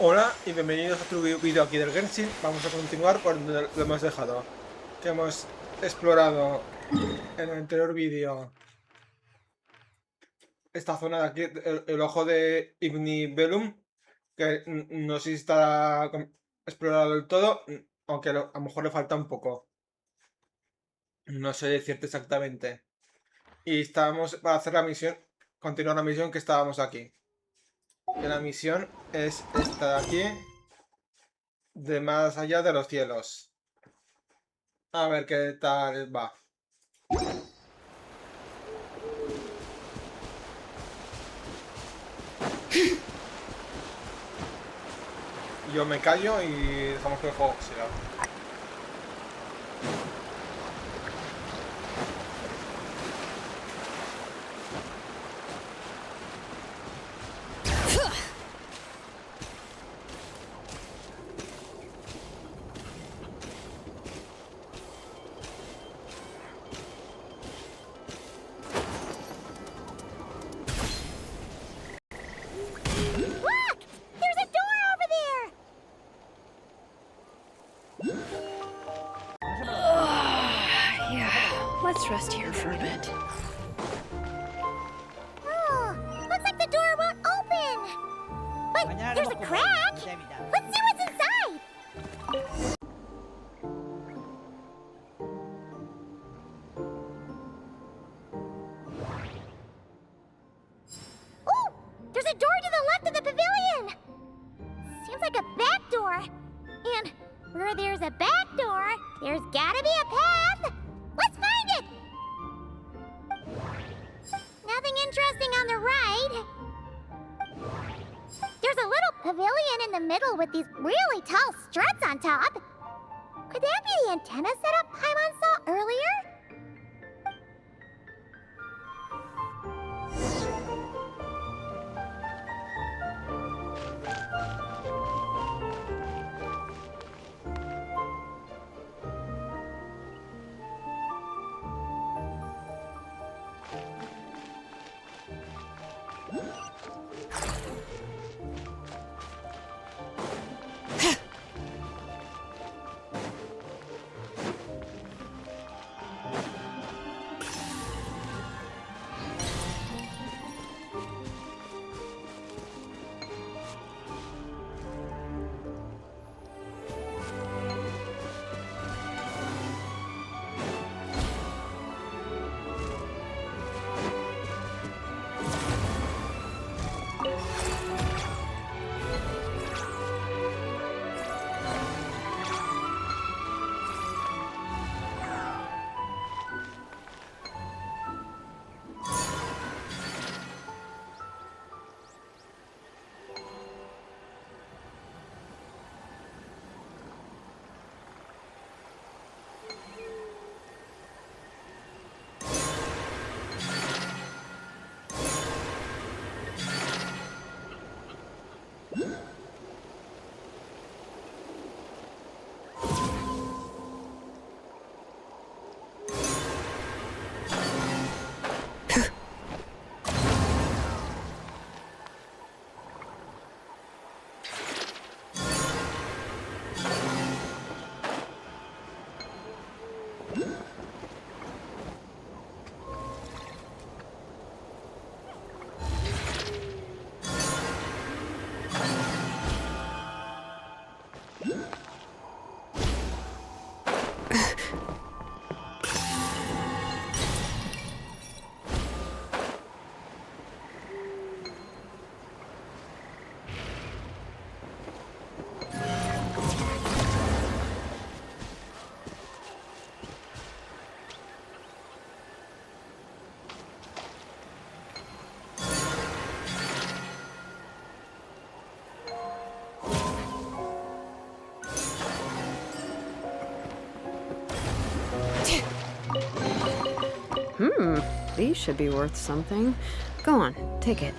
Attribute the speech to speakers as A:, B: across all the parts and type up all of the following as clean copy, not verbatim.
A: Hola y bienvenidos a otro vídeo aquí del Genshin. Vamos a continuar por donde lo hemos dejado. Que hemos explorado en el anterior vídeo esta zona de aquí, el ojo de Ignibellum, que no sé si está explorado del todo, aunque a lo mejor le falta un poco. No sé decirte exactamente. Y estábamos para hacer la misión, continuar la misión que estábamos aquí. Que la misión es esta de aquí, de más allá de los cielos. A ver qué tal va. Yo me callo y dejamos que el juego siga.
B: Let's rest here for a bit.
C: Oh, looks like the door won't open. But there's a crack. Let's see what's inside. Oh, there's a door to the left of the pavilion. Seems like a back door. And where there's a back door, there's gotta be a path. Let's find it! Nothing interesting on the right. There's a little pavilion in the middle with these really tall struts on top. Could that be the antenna setup Paimon saw earlier?
B: These should be worth something. Go on, take it.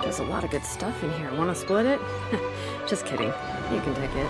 B: There's a lot of good stuff in here. Want to split it? Just kidding. You can take it.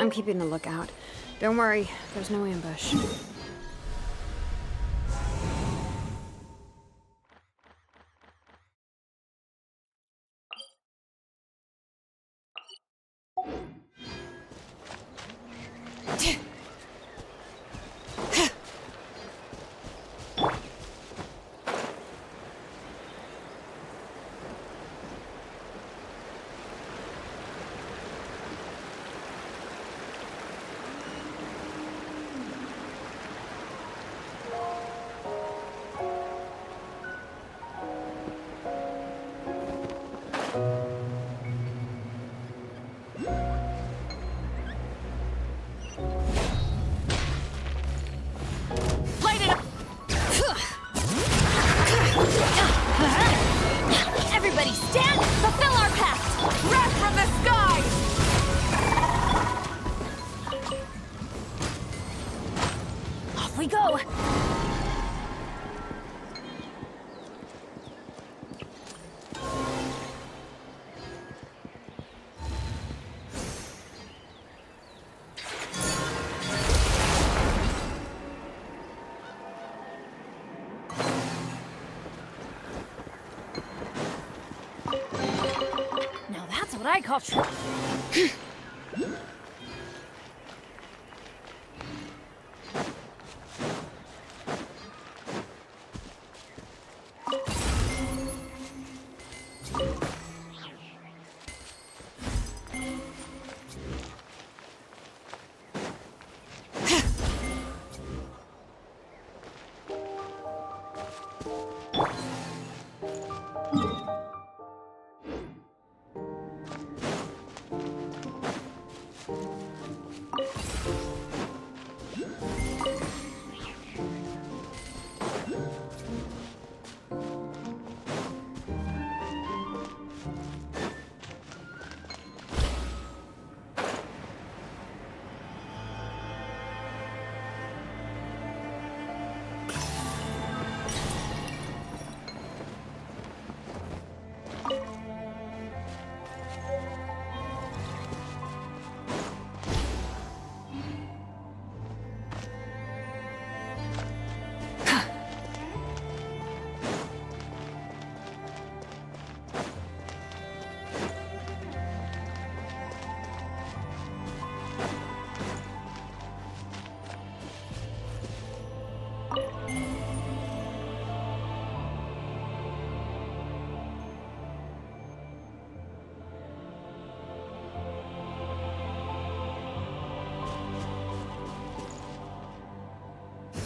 B: I'm keeping a lookout. Don't worry, there's no ambush.
D: Off we go! Now that's what I call true.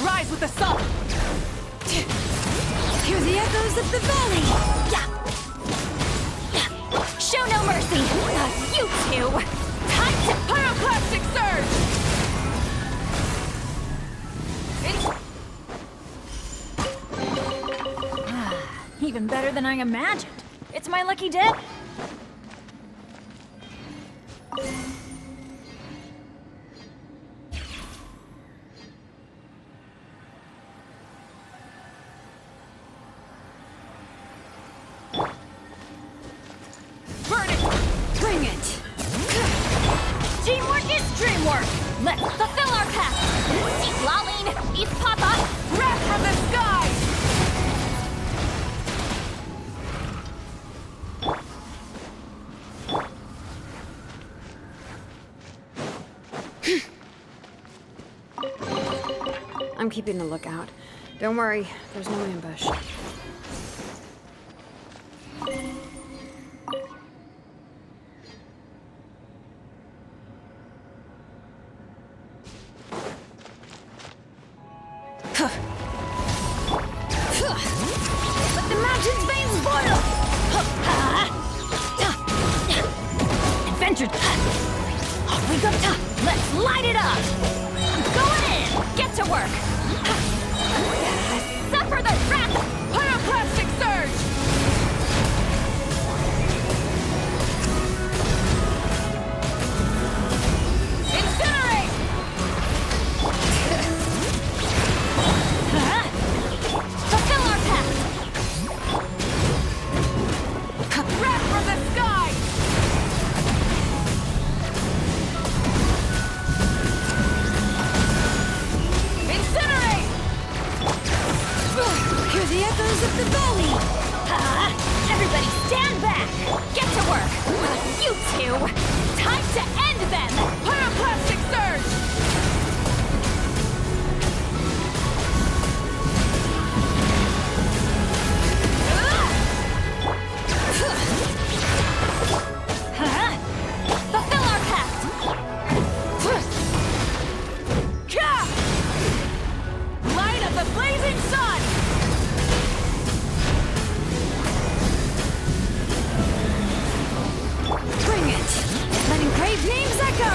D: Rise with the sun! Hear the echoes of the valley! Show no mercy! You two! Time to pyroclastic surge! Even better than I imagined. It's my lucky day. Burn it! Bring it! Teamwork is dreamwork! Let's fulfill our path! Eat Laline! Eat Papa! Wrath from the skies!
B: I'm keeping a lookout. Don't worry, there's no ambush.
D: Let the mountain's veins boil! Adventure! Off we go! Let's light it up! I'm going in! Get to work! Suffer the wrath! Pyroclastic surge! Incinerate! Fulfill our path! Wrath from the sky! Incinerate!
B: Hear the echoes of the valley!
D: Everybody stand back! Get to work! You two! Time to end them! Pyroclastic surge! Fulfill our pact! Light of the blazing sun!
B: Bring it! Let engraved names echo!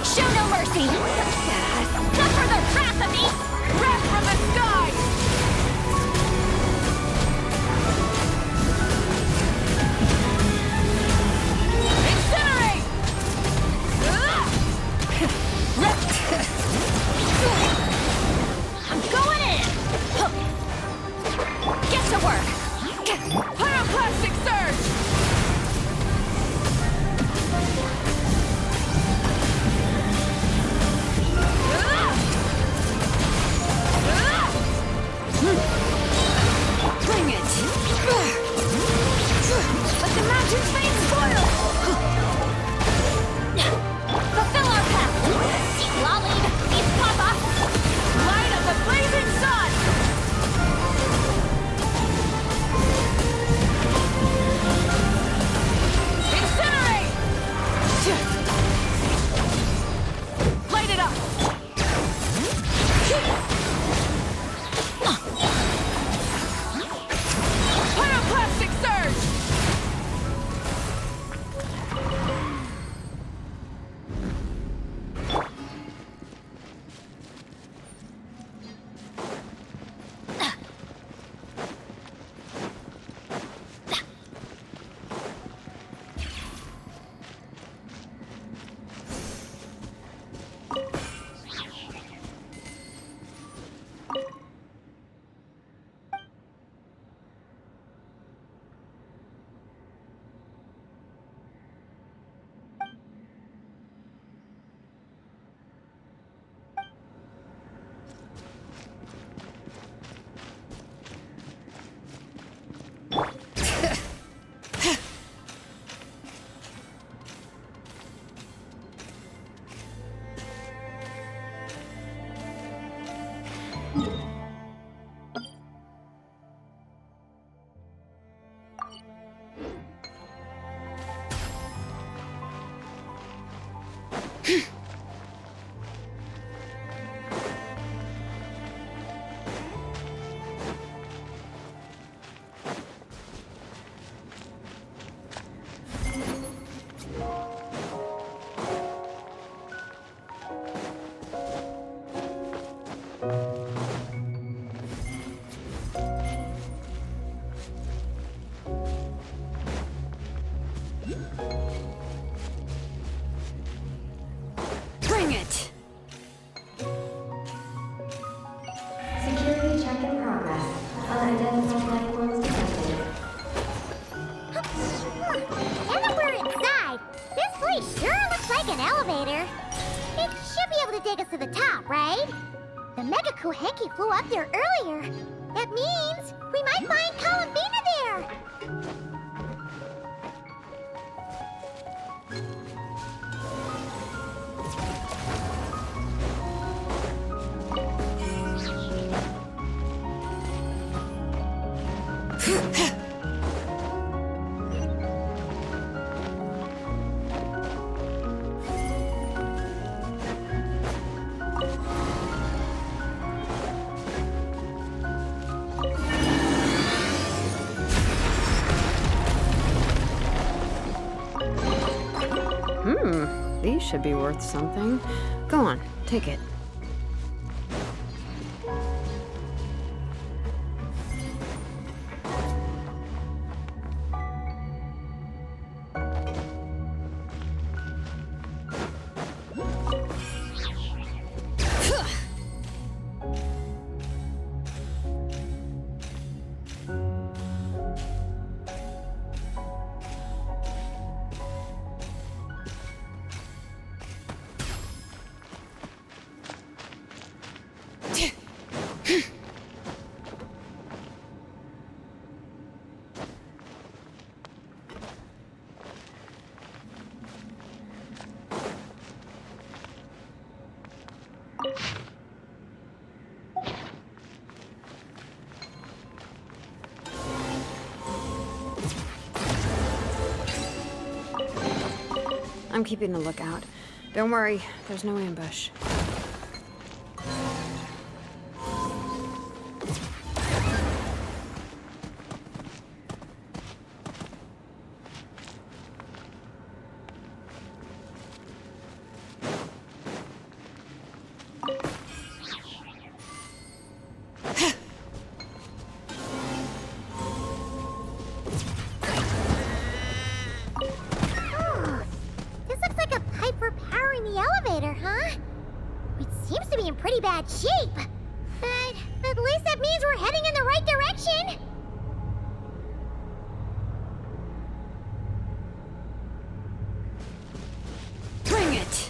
D: Show no mercy! Suffer the wrath of me! Wrath from the skies! Incinerate!
C: take us to the top, right? The Mega Kuhenki flew up there earlier. That means we might find Columbina there.
B: These should be worth something. Go on, take it. I'm keeping a lookout. Don't worry, there's no ambush.
C: Pretty bad shape. But at least that means we're heading in the right direction.
B: Bring it!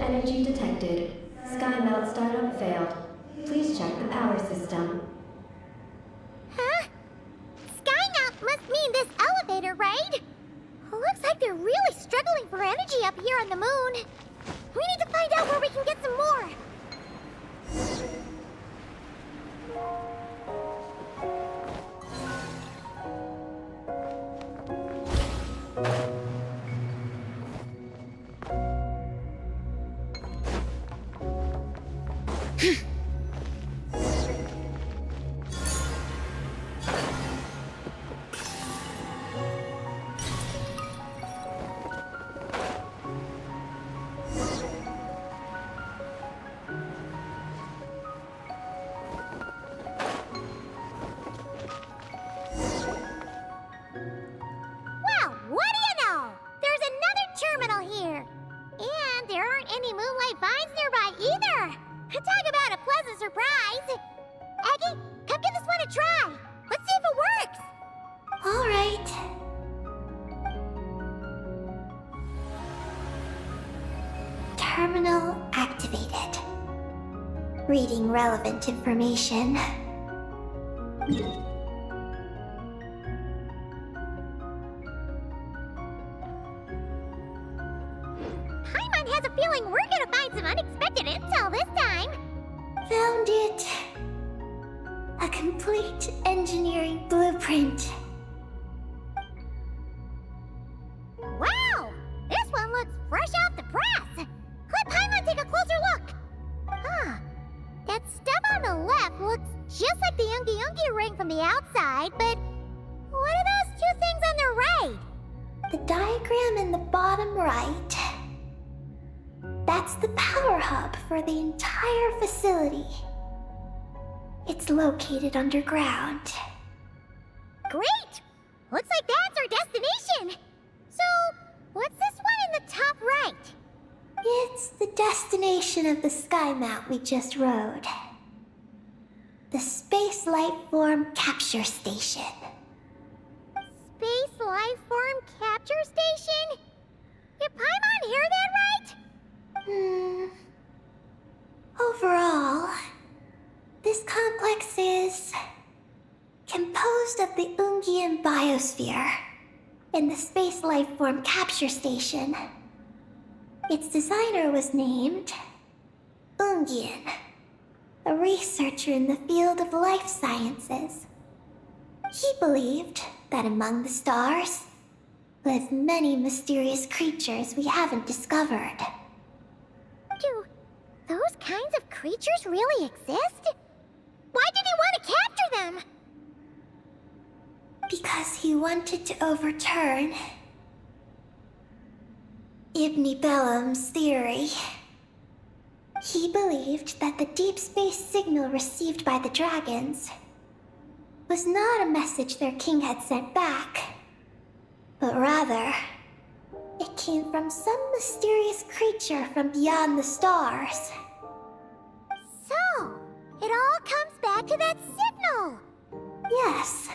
E: Energy detected. Sky melt startup failed. Please check the power system.
C: Huh? Skynaut must mean this elevator, right? Looks like they're really struggling for energy up here on the moon. We need to find out where we can get some more. Terminal activated. Reading relevant information. Paimon has a feeling we're gonna find some unexpected intel this time. Found it. A complete engineering blueprint. Wow! This one looks fresh off the press! Let Paimon take a closer look! Huh. That stuff on the left looks just like the Ungi ring from the outside, but what are those two things on the right? The diagram in the bottom right. That's the power hub for the entire facility. It's located underground. Great! Looks like that's our destination! So, what's this one in the top right? It's the destination of the sky mount we just rode. The Space Lifeform Capture Station. Space Lifeform Capture Station? Did Paimon hear that right? Overall, this complex is composed of the Ungian biosphere and the Space Lifeform Capture Station. Its designer was named Ungian, a researcher in the field of life sciences. He believed that among the stars live many mysterious creatures we haven't discovered. Do those kinds of creatures really exist? Why did he want to capture them? Because he wanted to overturn Ibn Bellum's theory. He believed that the deep space signal received by the dragons was not a message their king had sent back, but rather, it came from some mysterious creature from beyond the stars. So, it all comes back to that signal! Yes.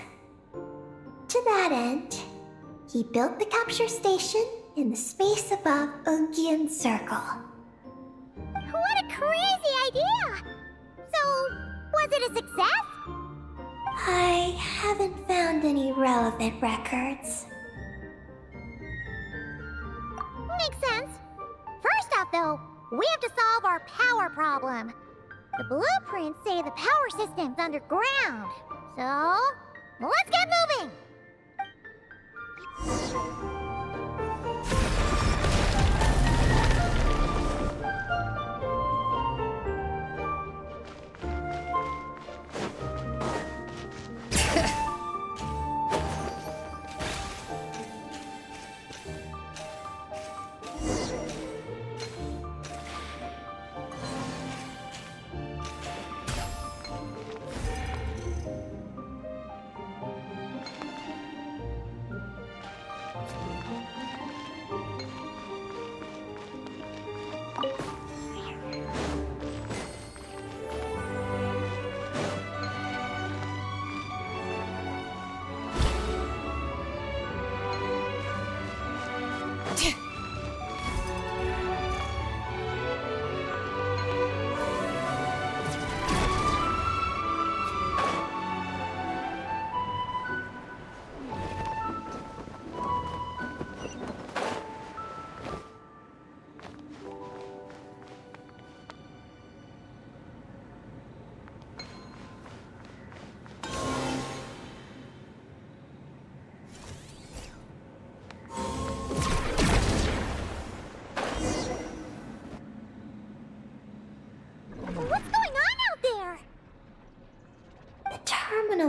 C: To that end, he built the capture station in the space above Ungian Circle. What a crazy idea! So, was it a success? I haven't found any relevant records. Makes sense. First off, though, we have to solve our power problem. The blueprints say the power system's underground. So, let's get moving!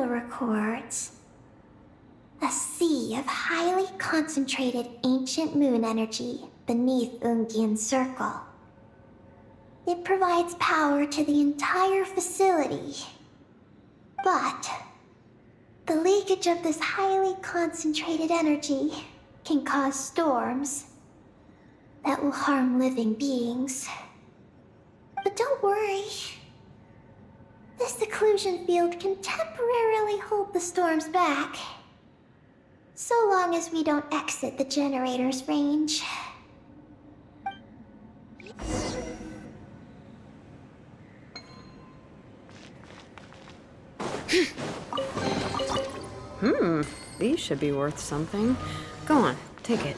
C: Records a sea of highly concentrated ancient moon energy beneath Ungian Circle. It provides power to the entire facility. But the leakage of this highly concentrated energy can cause storms that will harm living beings. But don't worry. This seclusion field can temporarily hold the storms back, so long as we don't exit the generator's range.
B: These should be worth something. Go on, take it.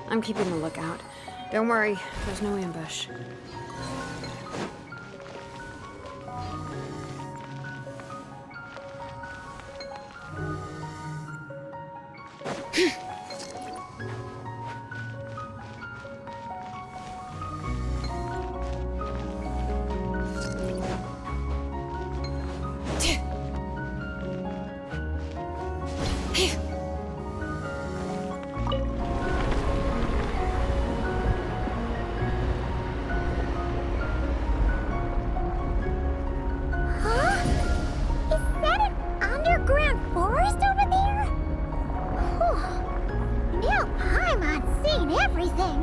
B: I'm keeping a lookout. Don't worry, there's no ambush.
C: Huh? Is that an underground forest over there? Whew. Now Paimon's seen everything.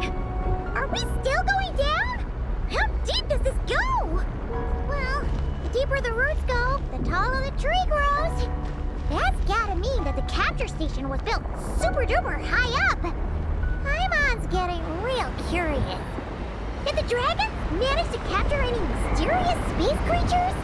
C: Are we still going down? How deep does this go? Well, the deeper the roots go, the taller the tree grows. That's gotta mean that the capture station was built super duper high up. Paimon's getting real curious. Did the dragons manage to capture any mysterious space creatures?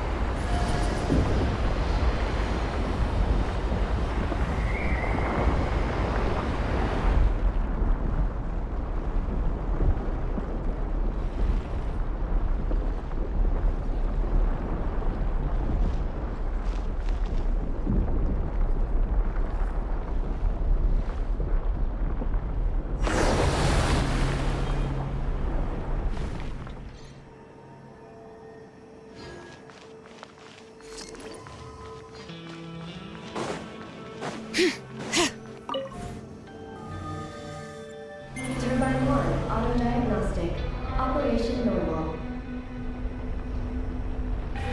E: Turbine 1, auto-diagnostic. Operation normal.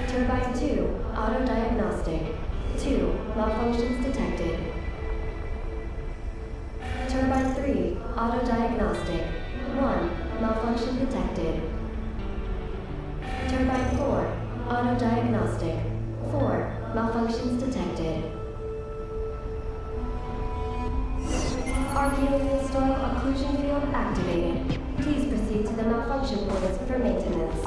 E: Turbine 2, auto-diagnostic. 2, malfunctions detected. Turbine 3, auto-diagnostic. 1, malfunction detected. Turbine 4, auto-diagnostic. 4, malfunctions detected. Archaeological soil occlusion field activated. Please proceed to the malfunction portals for maintenance.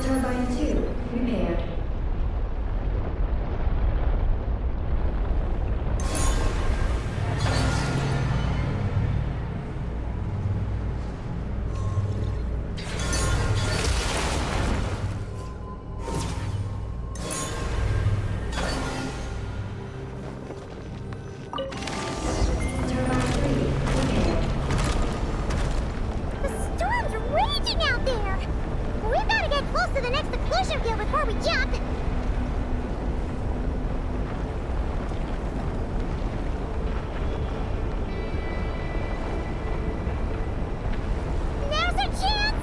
E: Turbine 2, repaired. Turbine 3, repaired.
C: The storm's raging out there! We've gotta get close to the next occlusion field before we jump! Now's our chance!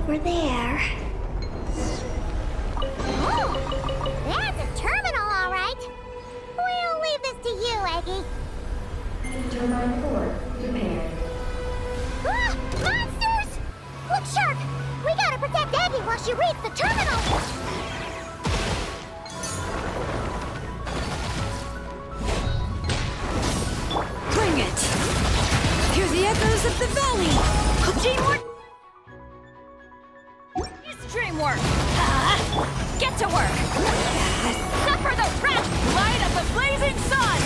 E: Over there.
C: Oh, that's a terminal, all right. We'll leave this to you, Eggy.
E: Turbine 4, prepared.
C: Ah! Monsters! Look sharp! We gotta protect Eggy while she reads the terminal!
B: Bring it! Hear the echoes of the valley!
D: Teamwork! It's dreamwork! Get to work! Suffer the wrath! Light of the blazing sun!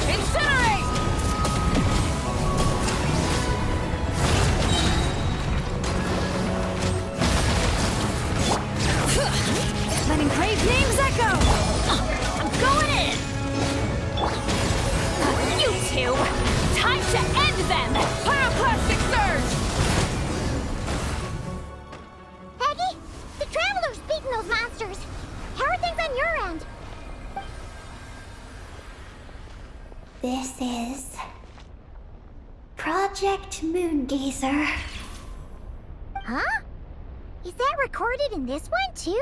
D: Incinerate!
B: Letting Crave's names echo!
D: I'm going in! You two! Time to end them! Pyroclastic surge!
C: Eggy, the Traveler's beaten those monsters. How are things on your end?
E: This is Project Moongazer.
C: Huh? Is that recorded in this one, too?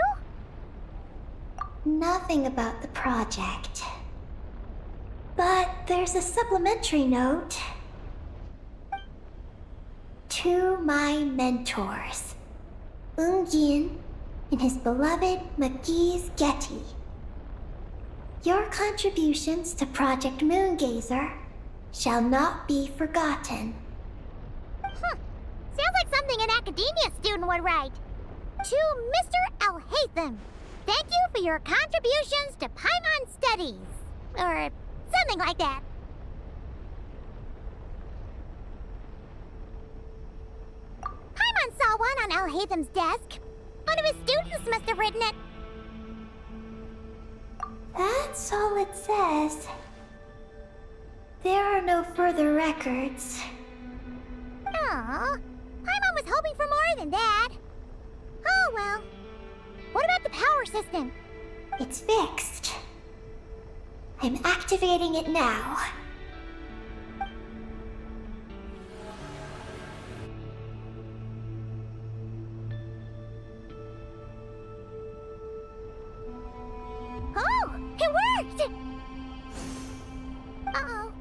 E: Nothing about the project. But there's a supplementary note. To my mentors, Yin and his beloved McGee's Getty. Your contributions to Project Moongazer shall not be forgotten.
C: Sounds like something an academia student would write. To Mr. Alhatham, thank you for your contributions to Paimon Studies. Or something like that. Paimon saw one on Alhatham's desk. One of his students must have written it.
E: That's all it says. There are no further records.
C: Aw, Paimon was hoping for more than that. Oh well. What about the power system?
E: It's fixed. I'm activating it now.
C: Oh, it worked! Uh-oh.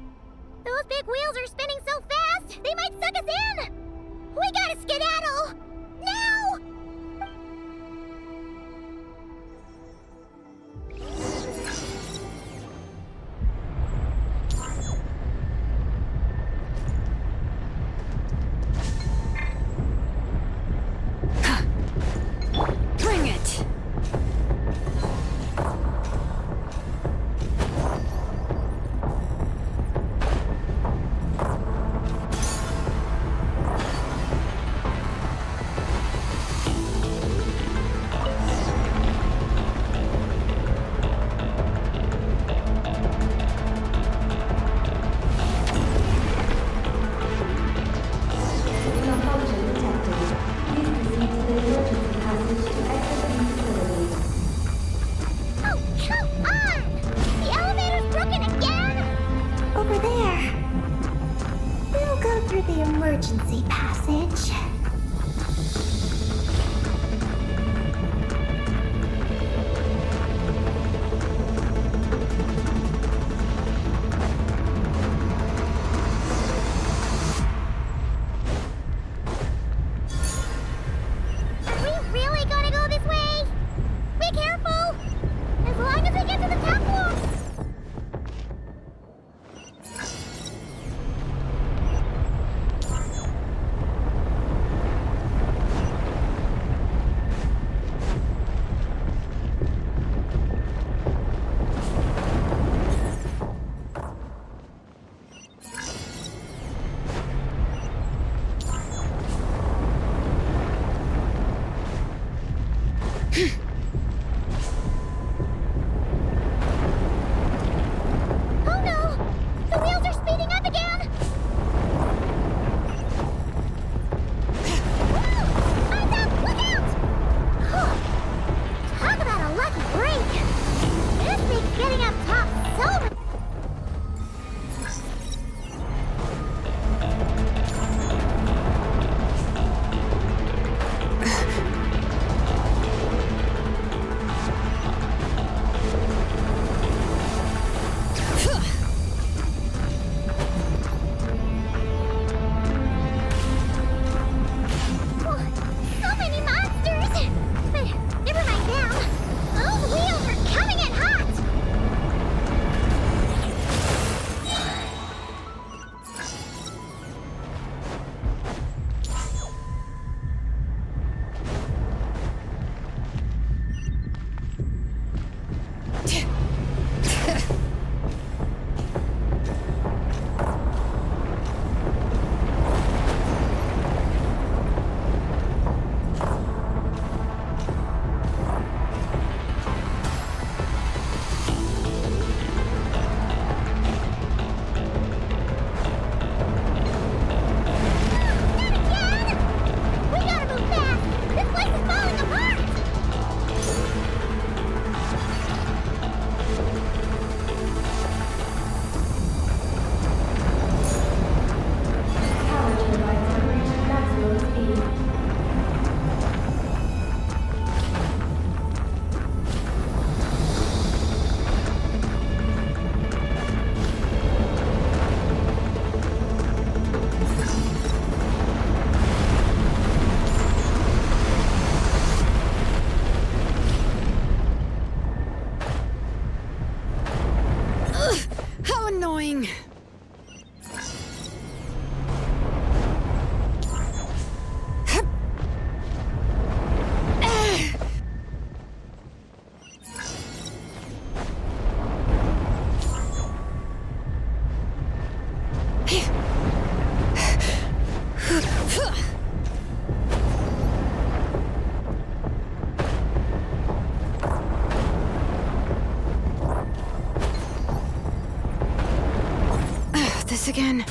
C: Those big wheels are spinning so fast, they might suck us in! We gotta skedaddle! Now!
B: Bring it!
E: Malfunction detected. Please proceed to the emergency passage to exit the facility.
C: Oh, come on! The elevator's broken again?
E: Over there. We'll go through the emergency passage.
C: Are we really gonna go this way? Be careful! As long as we get to the top floor! Oh no! The wheels are speeding up again! Woo! Eyes up! Look out! Whew. Talk about a lucky break! This makes getting up top so...
B: again.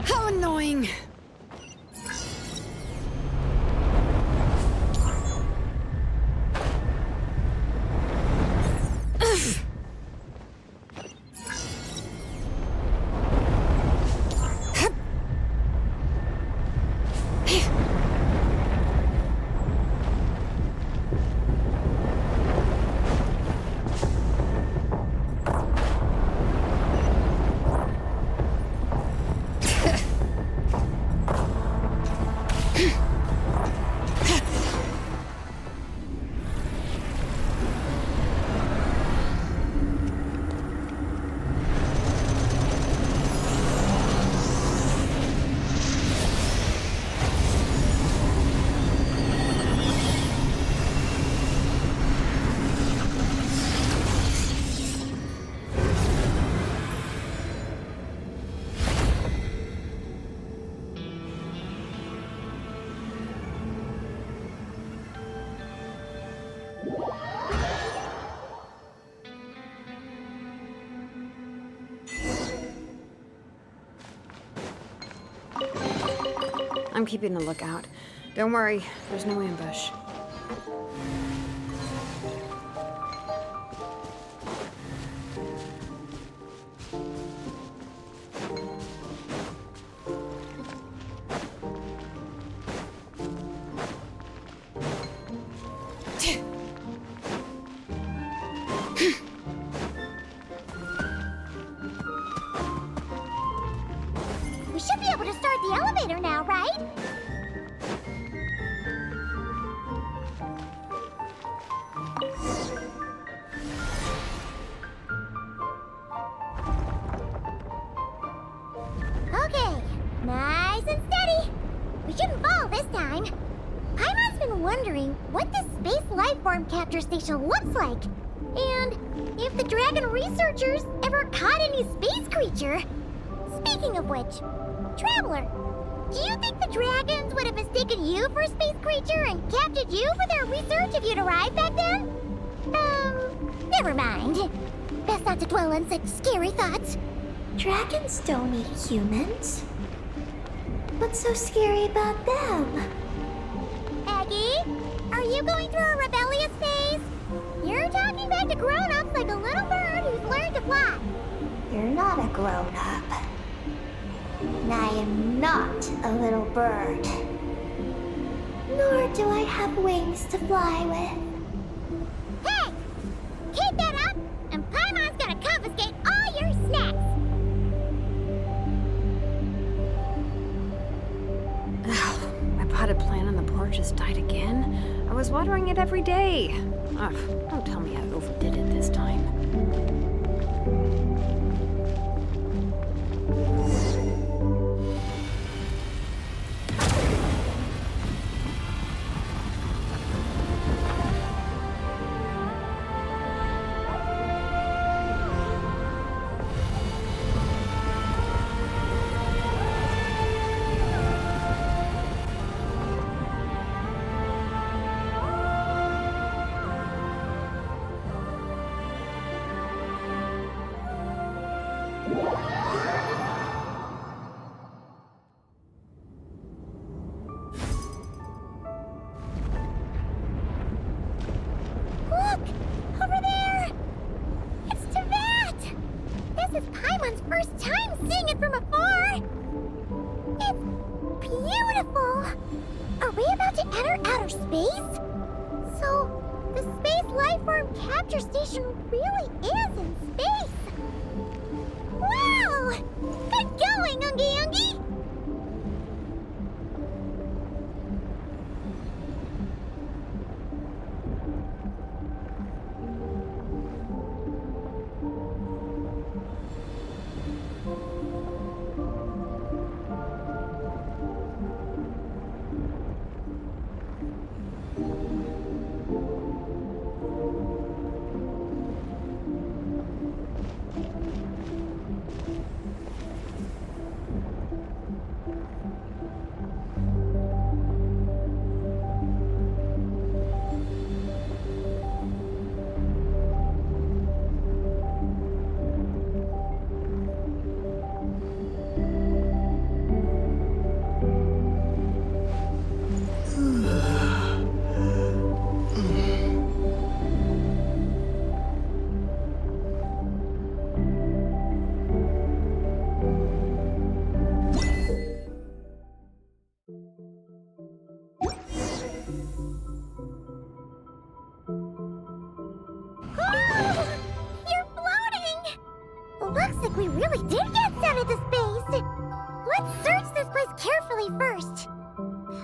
B: How annoying. I'm keeping a lookout. Don't worry, there's no ambush.
C: We should be able to start the elevator now, right? Okay, nice and steady. We shouldn't fall this time. Paimon's been wondering what this space life form capture station looks like, and if the dragon researchers ever caught any space creature. Speaking of which, Traveler, do you think the dragons would have mistaken you for a space creature and captured you for their research if you'd arrived back then? Never mind. Best not to dwell on such scary thoughts.
E: Dragons don't eat humans. What's so scary about them?
C: Aggie, are you going through a rebellious phase? You're talking back to grown-ups like a little bird who's learned to fly.
E: You're not a grown-up. And I am not a little bird. Nor do I have wings to fly with.
C: Hey! Keep that up, and Paimon's gonna confiscate all your snacks!
B: My potted plant on the porch just died again. I was watering it every day. Ugh, don't tell me I overdid it this time.
C: Look! Over there! It's Teyvat! This is Paimon's first time seeing it from afar! It's beautiful! Are we about to enter outer space? So, the space life form capture station really is in space! Wow! Good going, Ungie Ungie! We really did get sent into space! Let's search this place carefully first.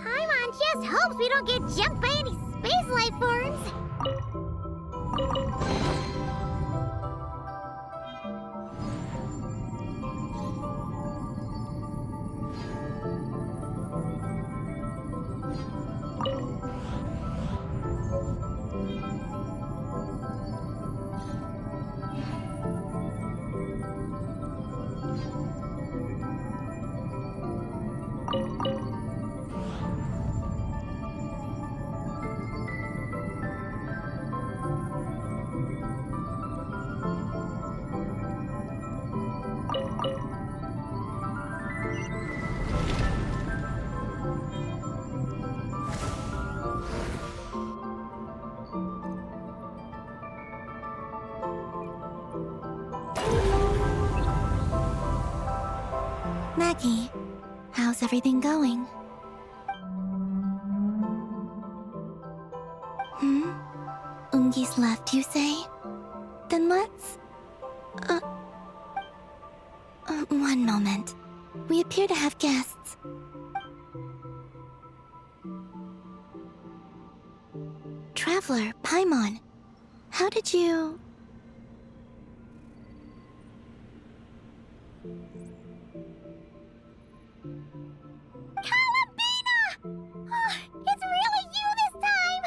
C: Paimon just hopes we don't get jumped by any space life forms.
F: Maggie, how's everything going? Ungi's left, you say? Then let's... one moment. We appear to have guests. Traveler, Paimon, how did you...
C: It's really you this time!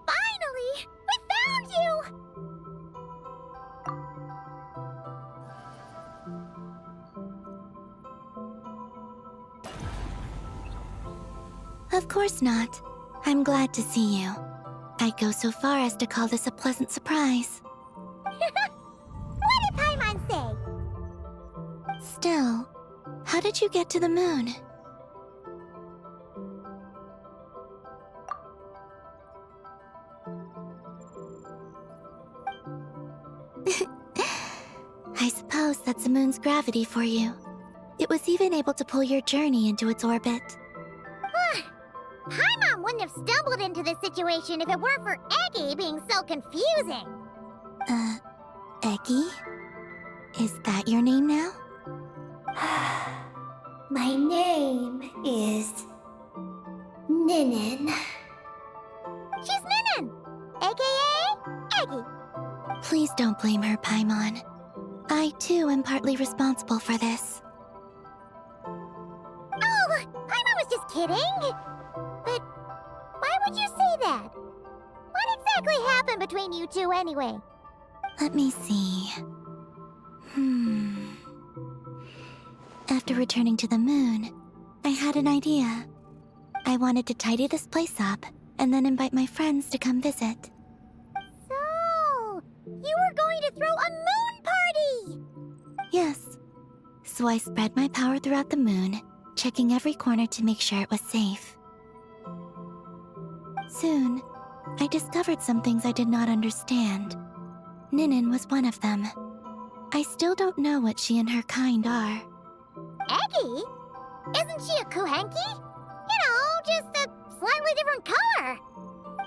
C: Finally! We found you!
F: Of course not. I'm glad to see you. I'd go so far as to call this a pleasant surprise.
C: What did Paimon say?
F: Still, how did you get to the moon? I suppose that's the moon's gravity for you. It was even able to pull your journey into its orbit.
C: Paimon wouldn't have stumbled into this situation if it weren't for Eggy being so confusing.
F: Eggy? Is that your name now?
E: My name is Ninin.
C: She's Ninin, aka Eggy.
F: Please don't blame her, Paimon. I, too, am partly responsible for this.
C: Oh, Paimon was just kidding. But why would you say that? What exactly happened between you two anyway?
F: Let me see. After returning to the moon, I had an idea. I wanted to tidy this place up and then invite my friends to come visit.
C: So, you were going to throw a moon party!
F: Yes. So I spread my power throughout the moon, checking every corner to make sure it was safe. Soon, I discovered some things I did not understand. Ninin was one of them. I still don't know what she and her kind are.
C: Eggy? Isn't she a Kuhenki? You know, just a slightly different color.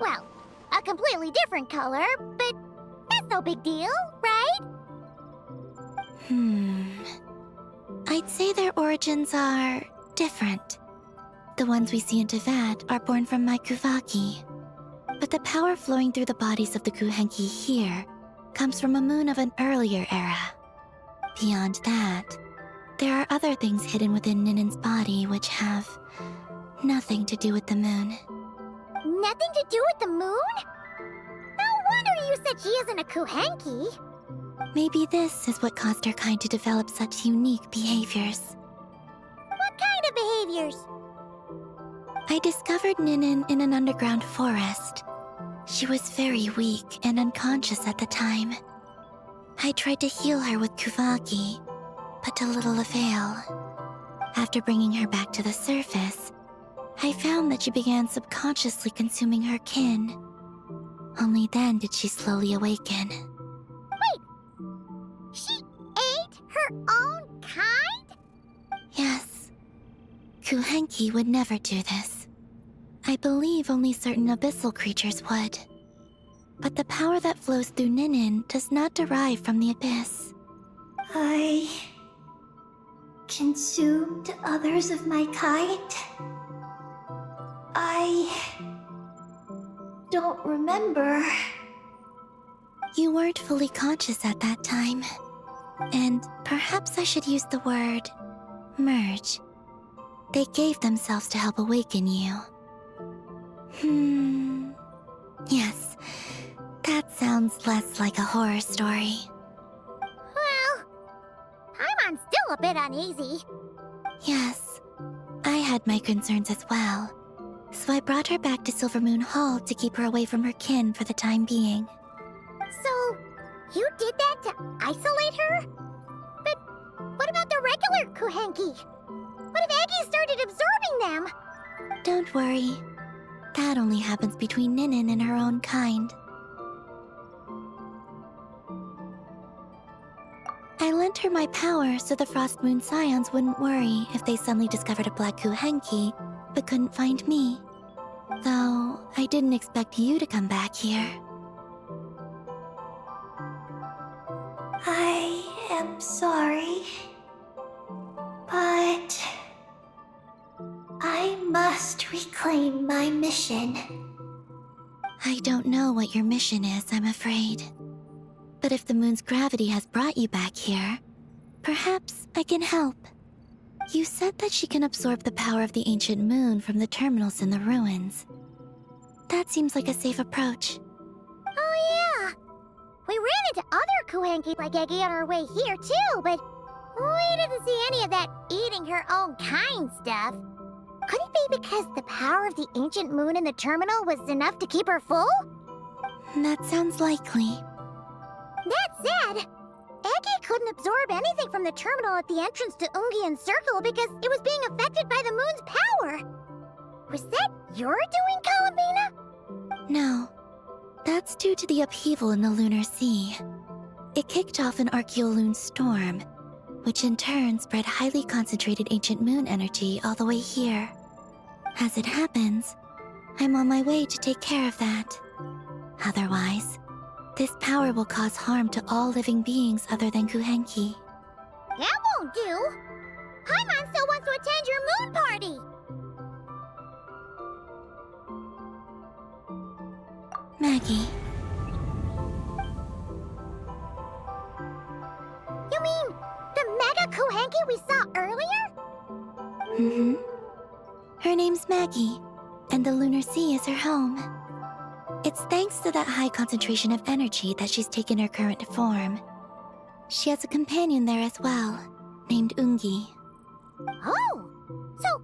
C: Well, a completely different color, but that's no big deal, right?
F: I'd say their origins are different. The ones we see in Tevat are born from my Kuvaki. But the power flowing through the bodies of the Kuhenki here comes from a moon of an earlier era. Beyond that, there are other things hidden within Ninin's body which have nothing to do with the moon.
C: Nothing to do with the moon? No wonder you said she isn't a Kuhenki.
F: Maybe this is what caused her kind to develop such unique behaviors.
C: What kind of behaviors?
F: I discovered Ninin in an underground forest. She was very weak and unconscious at the time. I tried to heal her with Kuvaki, but to little avail. After bringing her back to the surface, I found that she began subconsciously consuming her kin. Only then did she slowly awaken.
C: She ate her own kind?
F: Yes. Kuhenki would never do this. I believe only certain abyssal creatures would. But the power that flows through Ninin does not derive from the abyss.
E: I consumed others of my kind. I don't remember.
F: You weren't fully conscious at that time. And perhaps I should use the word merge. They gave themselves to help awaken you. Yes, that sounds less like a horror story.
C: Well, I'm still a bit uneasy.
F: Yes, I had my concerns as well. So I brought her back to Silvermoon Hall to keep her away from her kin for the time being.
C: So, you did that to isolate her? But what about the regular Kuhenki? What if Aggie started absorbing them?
F: Don't worry. That only happens between Ninin and her own kind. I lent her my power so the Frost Moon Scions wouldn't worry if they suddenly discovered a black Kuhenki, but couldn't find me. Though, I didn't expect you to come back here.
E: I am sorry, but I must reclaim my mission.
F: I don't know what your mission is, I'm afraid. But if the moon's gravity has brought you back here, perhaps I can help. You said that she can absorb the power of the ancient moon from the terminals in the ruins. That seems like a safe approach.
C: Oh yeah! We ran into other Kuhenki like Aggie on our way here too, but we didn't see any of that eating her own kind stuff. Could it be because the power of the ancient moon in the terminal was enough to keep her full?
F: That sounds likely.
C: That said, Aggie couldn't absorb anything from the terminal at the entrance to Ungian Circle because it was being affected by the moon's power. Was that your doing, Columbina?
F: No. That's due to the upheaval in the lunar sea. It kicked off an Archeoloon storm, which in turn spread highly concentrated ancient moon energy all the way here. As it happens, I'm on my way to take care of that. Otherwise, this power will cause harm to all living beings other than Kuhenki.
C: That won't do. Paimon still wants to attend your moon party.
F: Maggie,
C: You mean the Mega Kuhenki we saw earlier?
F: Her name's Maggie, and the lunar sea is her home. It's thanks to that high concentration of energy that she's taken her current form. She has a companion there as well, named Ungi.
C: Oh, so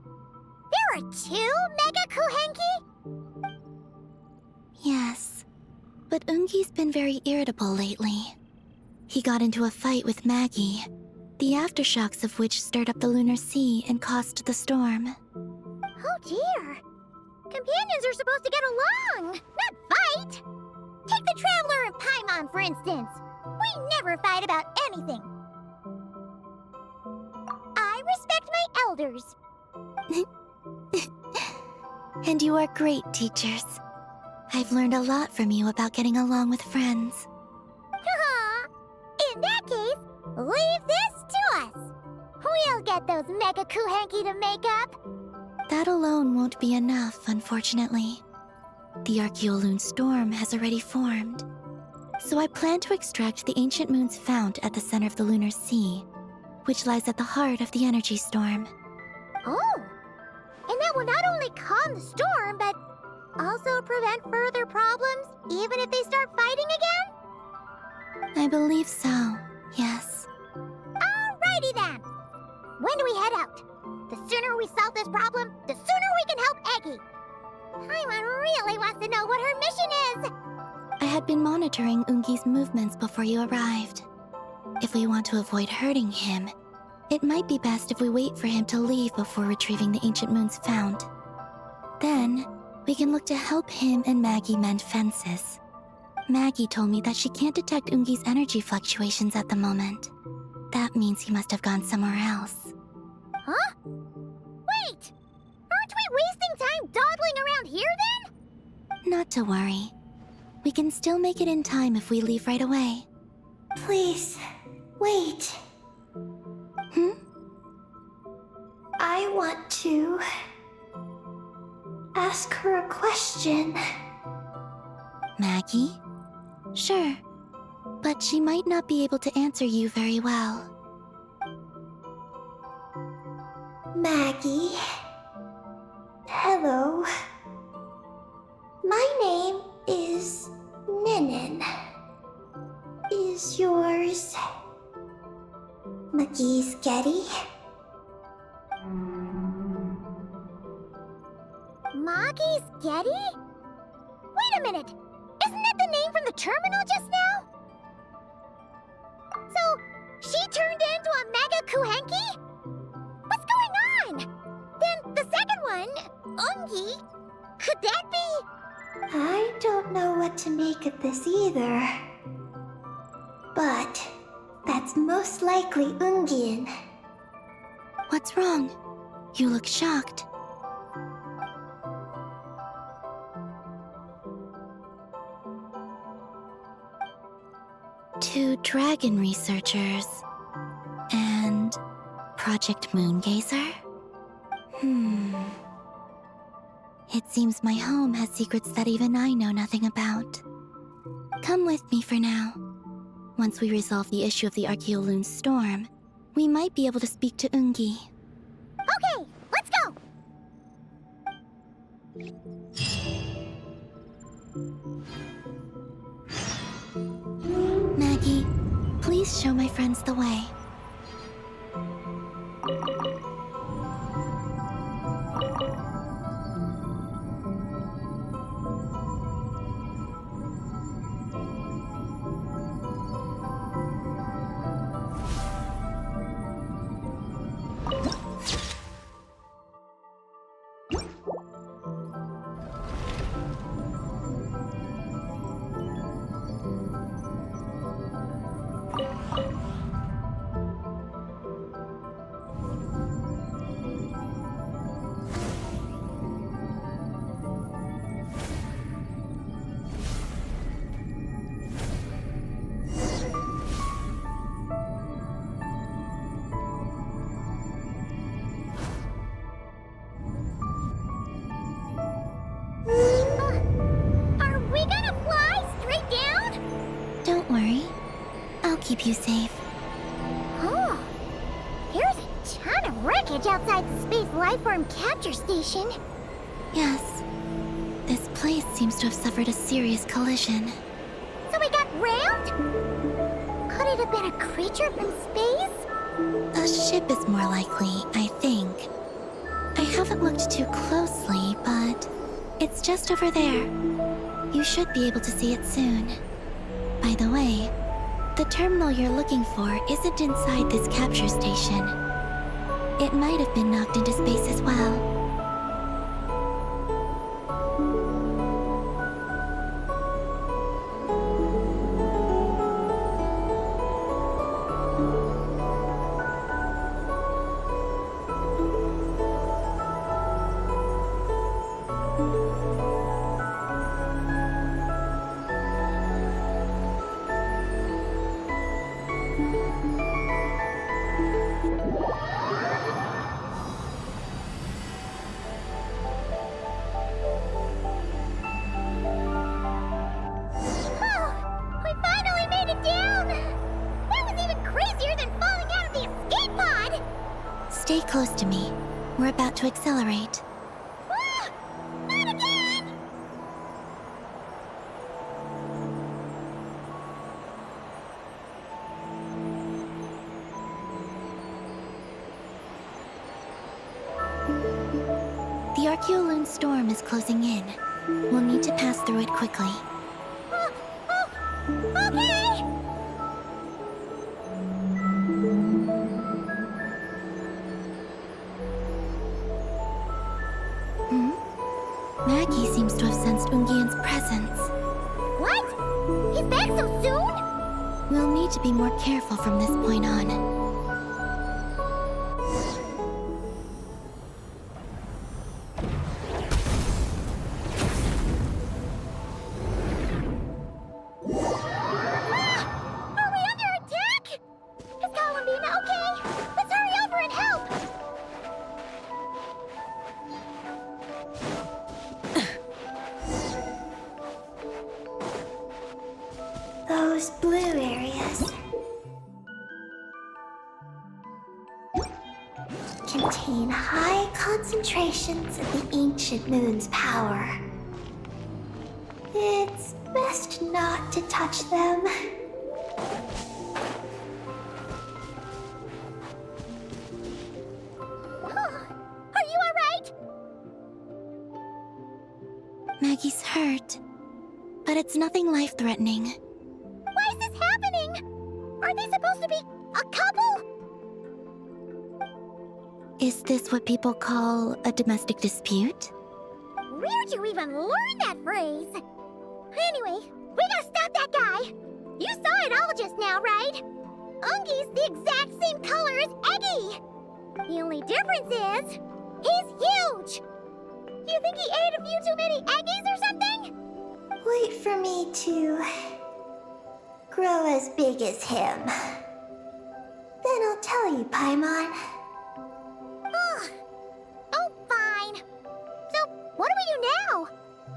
C: there are two Mega Kuhenki?
F: Yes, but Ungi's been very irritable lately. He got into a fight with Maggie, the aftershocks of which stirred up the lunar sea and caused the storm.
C: Oh dear. Companions are supposed to get along, not fight. Take the Traveler and Paimon, for instance. We never fight about anything. I respect my elders.
F: And you are great teachers. I've learned a lot from you about getting along with friends.
C: In that case, leave this to us. We'll get those Mega Kuhenki to make up.
F: That alone won't be enough, unfortunately. The Archeoloon storm has already formed. So I plan to extract the ancient moon's fount at the center of the lunar sea, which lies at the heart of the energy storm.
C: Oh, and that will not only calm the storm, but also prevent further problems, even if they start fighting again?
F: I believe so, yes.
C: Alrighty then. When do we head out? The sooner we solve this problem, the sooner we can help Aggie. Paimon really wants to know what her mission is.
F: I had been monitoring Ungi's movements before you arrived. If we want to avoid hurting him, it might be best if we wait for him to leave before retrieving the ancient moon's fount. Then, we can look to help him and Maggie mend fences. Maggie told me that she can't detect Ungi's energy fluctuations at the moment. That means he must have gone somewhere else.
C: Huh? Wait! Aren't we wasting time dawdling around here then?
F: Not to worry. We can still make it in time if we leave right away.
E: Please, wait. I want to ask her a question.
F: Maggie? Sure, but she might not be able to answer you very well.
E: Maggie. Hello. My name is Ninin. Is yours McGee's Getty?
C: Maggie's Getty? Wait a minute! Isn't that the name from the terminal just now? So, she turned into a Mega Kuhenki? What's going on? Then the second one, Ungi, could that be?
E: I don't know what to make of this either. But that's most likely Ungian.
F: What's wrong? You look shocked. Two dragon researchers and Project Moongazer? It seems my home has secrets that even I know nothing about. Come with me for now. Once we resolve the issue of the Archeoloon storm, we might be able to speak to Ungi.
C: Okay, let's go!
F: Maggie, please show my friends the way.
C: Are we gonna fly straight down?
F: Don't worry. I'll keep you safe.
C: Oh, here's a ton of wreckage outside the Space Lifeform Capture Station.
F: Yes. This place seems to have suffered a serious collision.
C: So we got rammed? Could it have been a creature from space?
F: A ship is more likely, I think. I haven't looked too closely, but it's just over there. You should be able to see it soon. By the way, the terminal you're looking for isn't inside this capture station. It might have been knocked into space as well.
C: Oh, we finally made it down! That was even crazier than falling out of the escape pod!
F: Stay close to me. We're about to accelerate.
C: Ah, not again!
F: The Archeoloon storm is closing in. We'll need to pass through it quickly.
C: Okay!
F: Maggie seems to have sensed Ungian's presence.
C: What? He's back so soon?
F: We'll need to be more careful from this point on.
C: Are we under attack? Is Columbina okay? Let's hurry over and help!
F: blue areas contain high concentrations of the ancient moon's power. It's best not to touch them.
C: Are you alright?
F: Maggie's hurt, but it's nothing life-threatening.
C: Why is this happening? Are they supposed to be a couple?
F: Is this what people call a domestic dispute?
C: Where'd you even learn that phrase? Anyway, we gotta stop that guy. You saw it all just now, right? Ungi's the exact same color as Eggy. The only difference is, he's huge. You think he ate a few too many Eggies or something?
F: Wait for me to grow as big as him. Then I'll tell you, Paimon.
C: Oh, fine. So, what do we do now?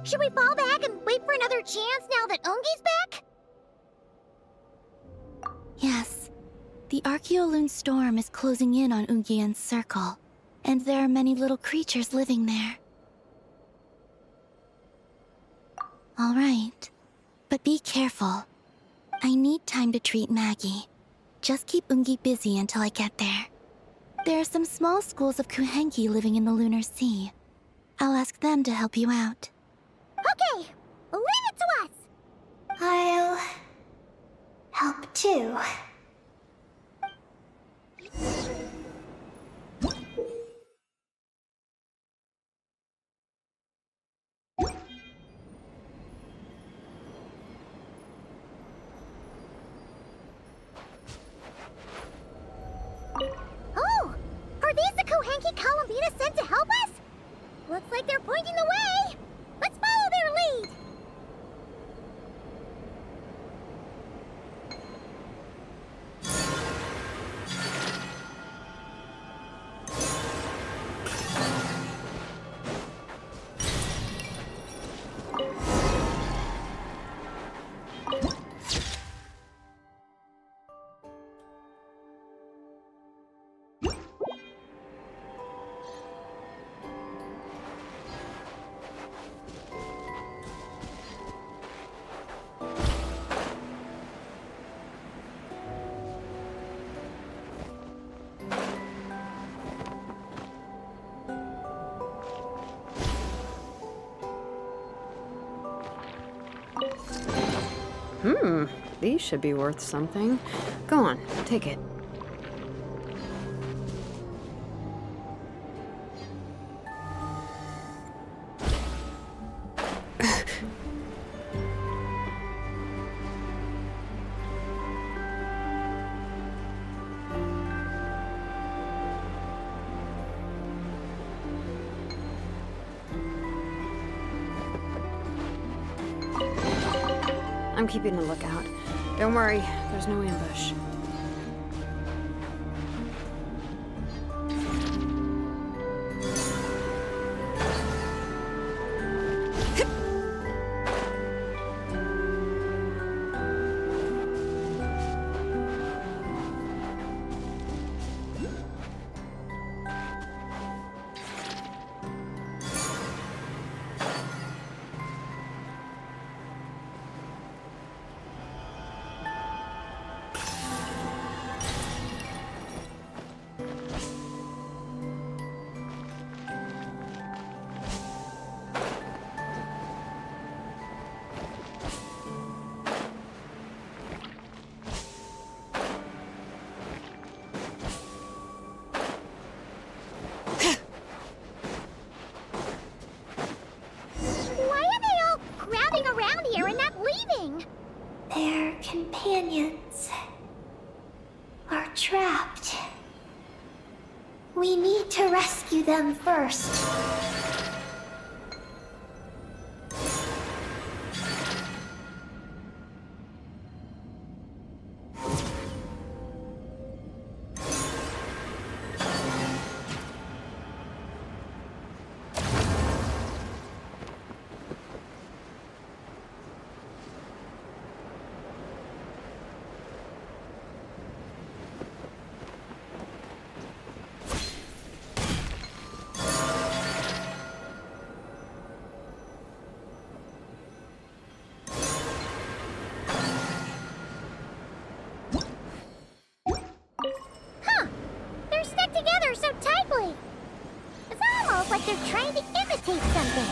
C: Should we fall back and wait for another chance now that Ungi's back?
F: Yes. The Archeoloon storm is closing in on Ungian's circle, and there are many little creatures living there. All right. But be careful. I need time to treat Maggie. Just keep Ungi busy until I get there. There are some small schools of Kuhenki living in the Lunar Sea. I'll ask them to help you out.
C: Okay, leave it to us.
F: I'll help too.
C: Oh, are these the Kuhenki Columbina sent to help us? Looks like they're pointing the way. Let's follow their lead.
B: These should be worth something. Go on, take it. I'm keeping a lookout. Don't worry, there's no ambush.
C: Why are they all crowding around here and not leaving?
F: Their companions are trapped. We need to rescue them first.
C: imitate something.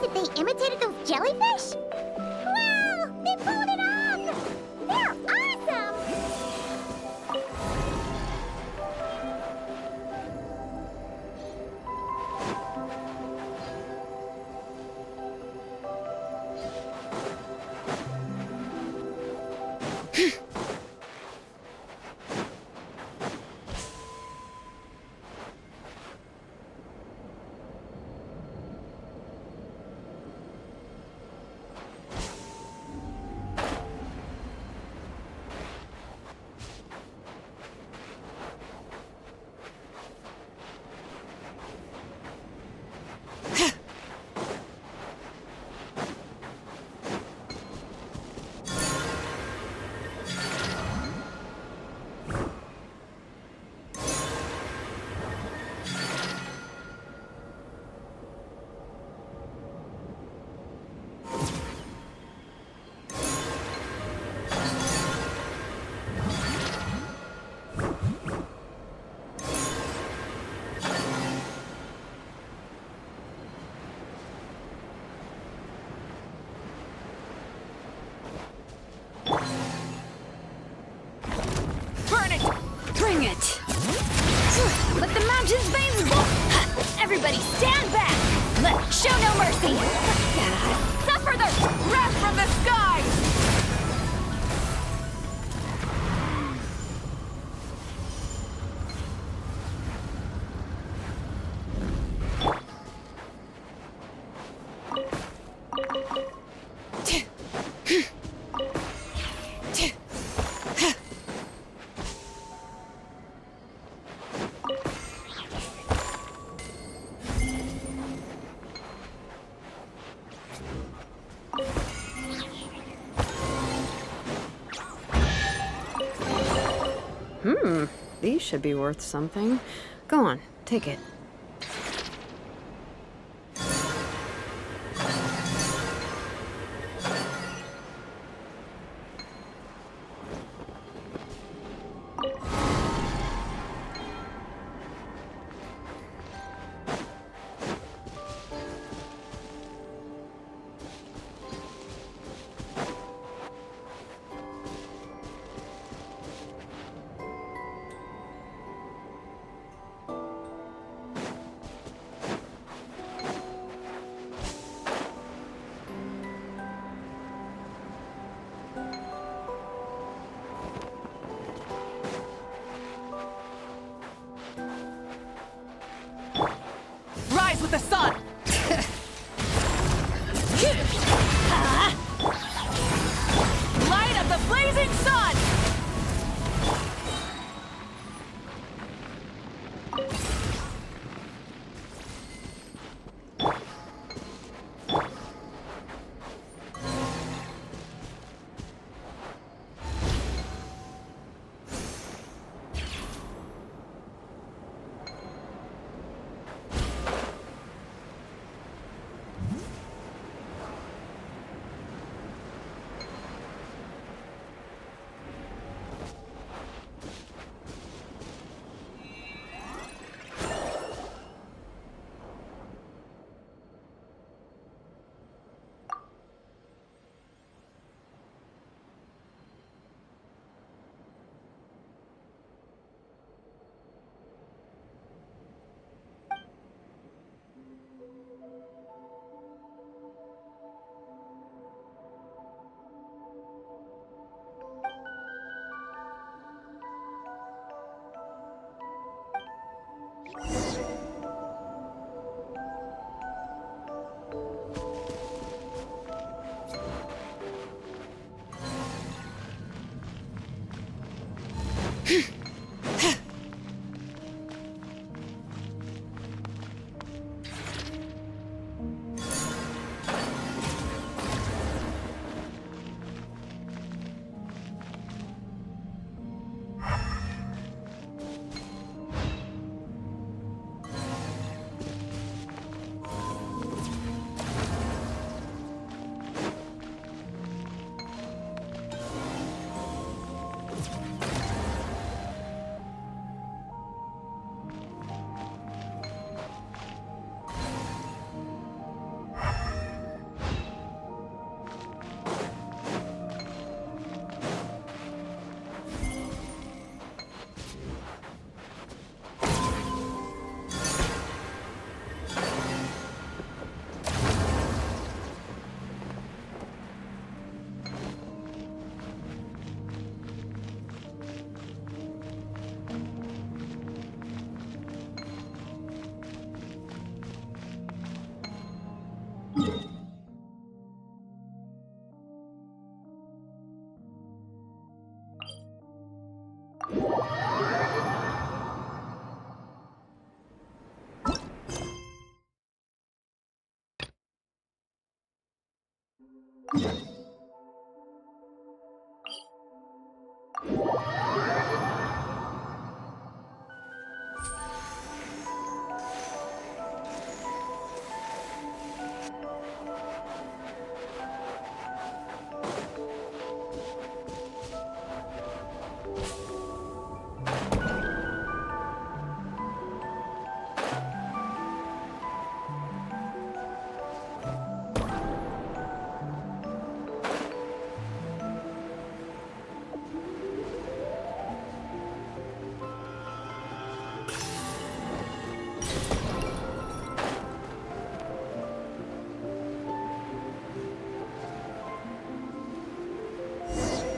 C: If they imitated those jellyfish? Wow! They pulled it off! They're awesome!
D: Bring it! Let the mountain's veins blow! Everybody stand back! Show no mercy! Suffer the wrath from the skies!
B: These should be worth something. Go on, take it.
D: Rise with the sun! Light of the blazing sun!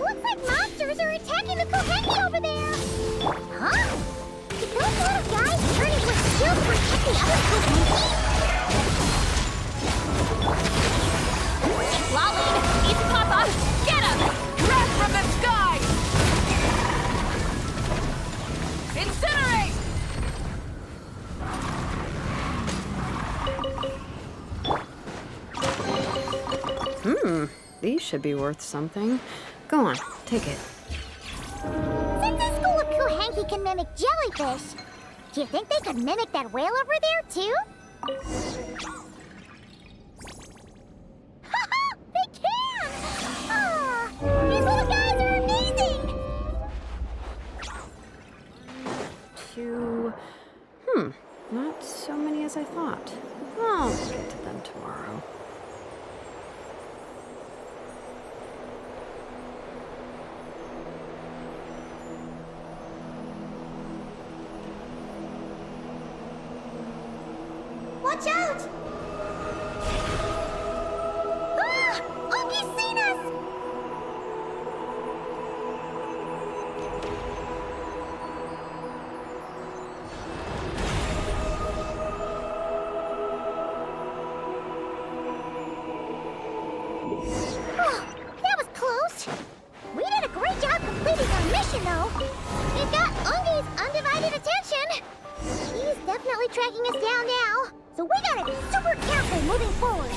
C: Looks like monsters are attacking the Kohenki over there! Huh? Did those little guys turn into a shield to protect the other Kohenki?
D: Lolly! It's Papa! Get him! Drop from the sky! Incinerate!
B: These should be worth something. Go on, take it.
C: Since this school of Kohenki can mimic jellyfish, do you think they could mimic that whale over there, too? Haha! They can! Ah, these little guys are amazing!
B: Two. Not so many as I thought. I'll get to them tomorrow.
C: Watch out! Ah! Ogi's seen us! Oh, that was close. We did a great job completing our mission, though. We've got Ungi's undivided attention. He's definitely tracking us down now. So we gotta be super careful moving forward.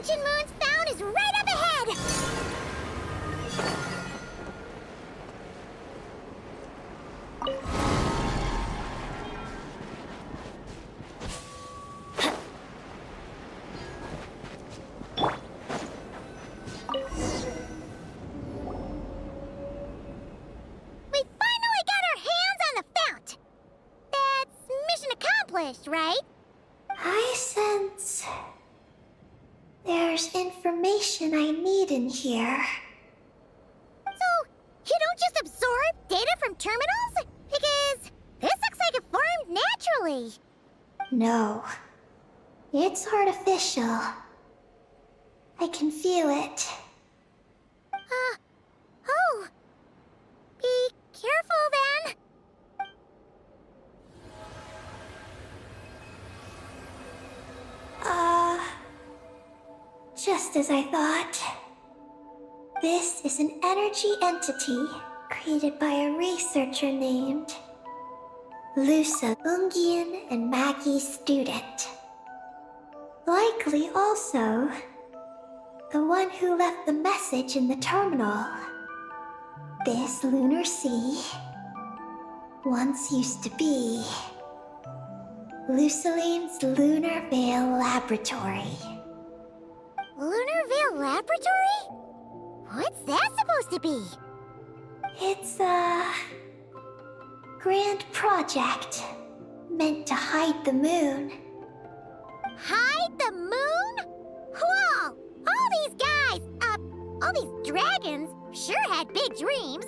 C: ancient moon's found is right up ahead! We finally got our hands on the fount! That's mission accomplished, right?
F: I sense there's information I need in here.
C: So, you don't just absorb data from terminals? Because this looks like it formed naturally.
F: No, it's artificial. I can feel it.
C: Oh. Be careful then.
F: Just as I thought. This is an energy entity created by a researcher named Lusa Ungian and Maggie's student. Likely also the one who left the message in the terminal. This lunar sea once used to be Luciline's Lunar Veil Laboratory.
C: Lunar Veil Laboratory? What's that supposed to be?
F: It's a grand project meant to hide the moon.
C: Hide the moon? Whoa! All these guys, all these dragons sure had big dreams.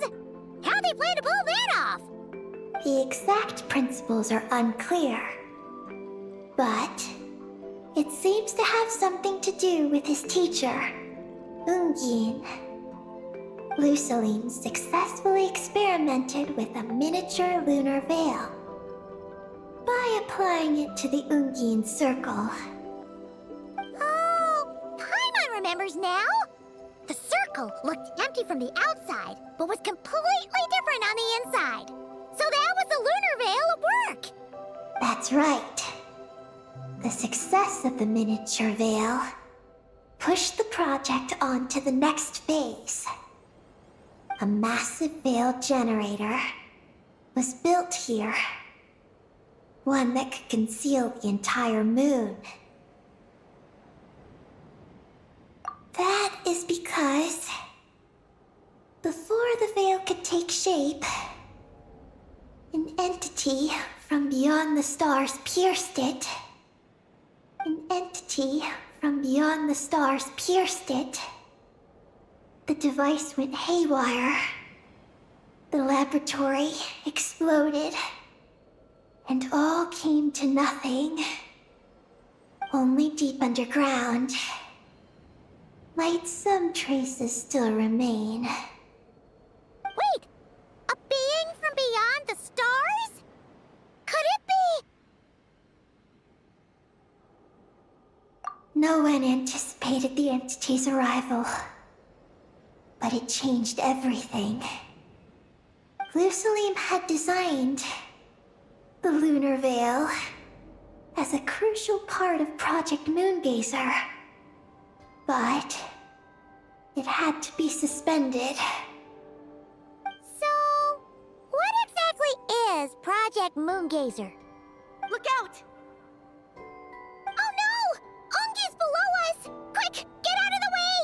C: How'd they plan to pull that off?
F: The exact principles are unclear, but it seems to have something to do with his teacher, Ungin. Luciline successfully experimented with a miniature lunar veil by applying it to the Ungin circle.
C: Oh, Paimon remembers now. The circle looked empty from the outside, but was completely different on the inside. So that was the lunar veil at work.
F: That's right. The success of the miniature veil pushed the project on to the next phase. A massive veil generator was built here. One that could conceal the entire moon. That is because before the veil could take shape, an entity from beyond the stars pierced it. An entity from beyond the stars pierced it. The device went haywire. The laboratory exploded. And all came to nothing. Only deep underground might some traces still remain.
C: Wait! A being from beyond the stars? Could it be?
F: No one anticipated the entity's arrival, but it changed everything. Luciline had designed the lunar veil as a crucial part of Project Moongazer, but it had to be suspended.
C: So, what exactly is Project Moongazer?
D: Look out!
C: Oh no! Ungi's below us! Quick, get out of the way!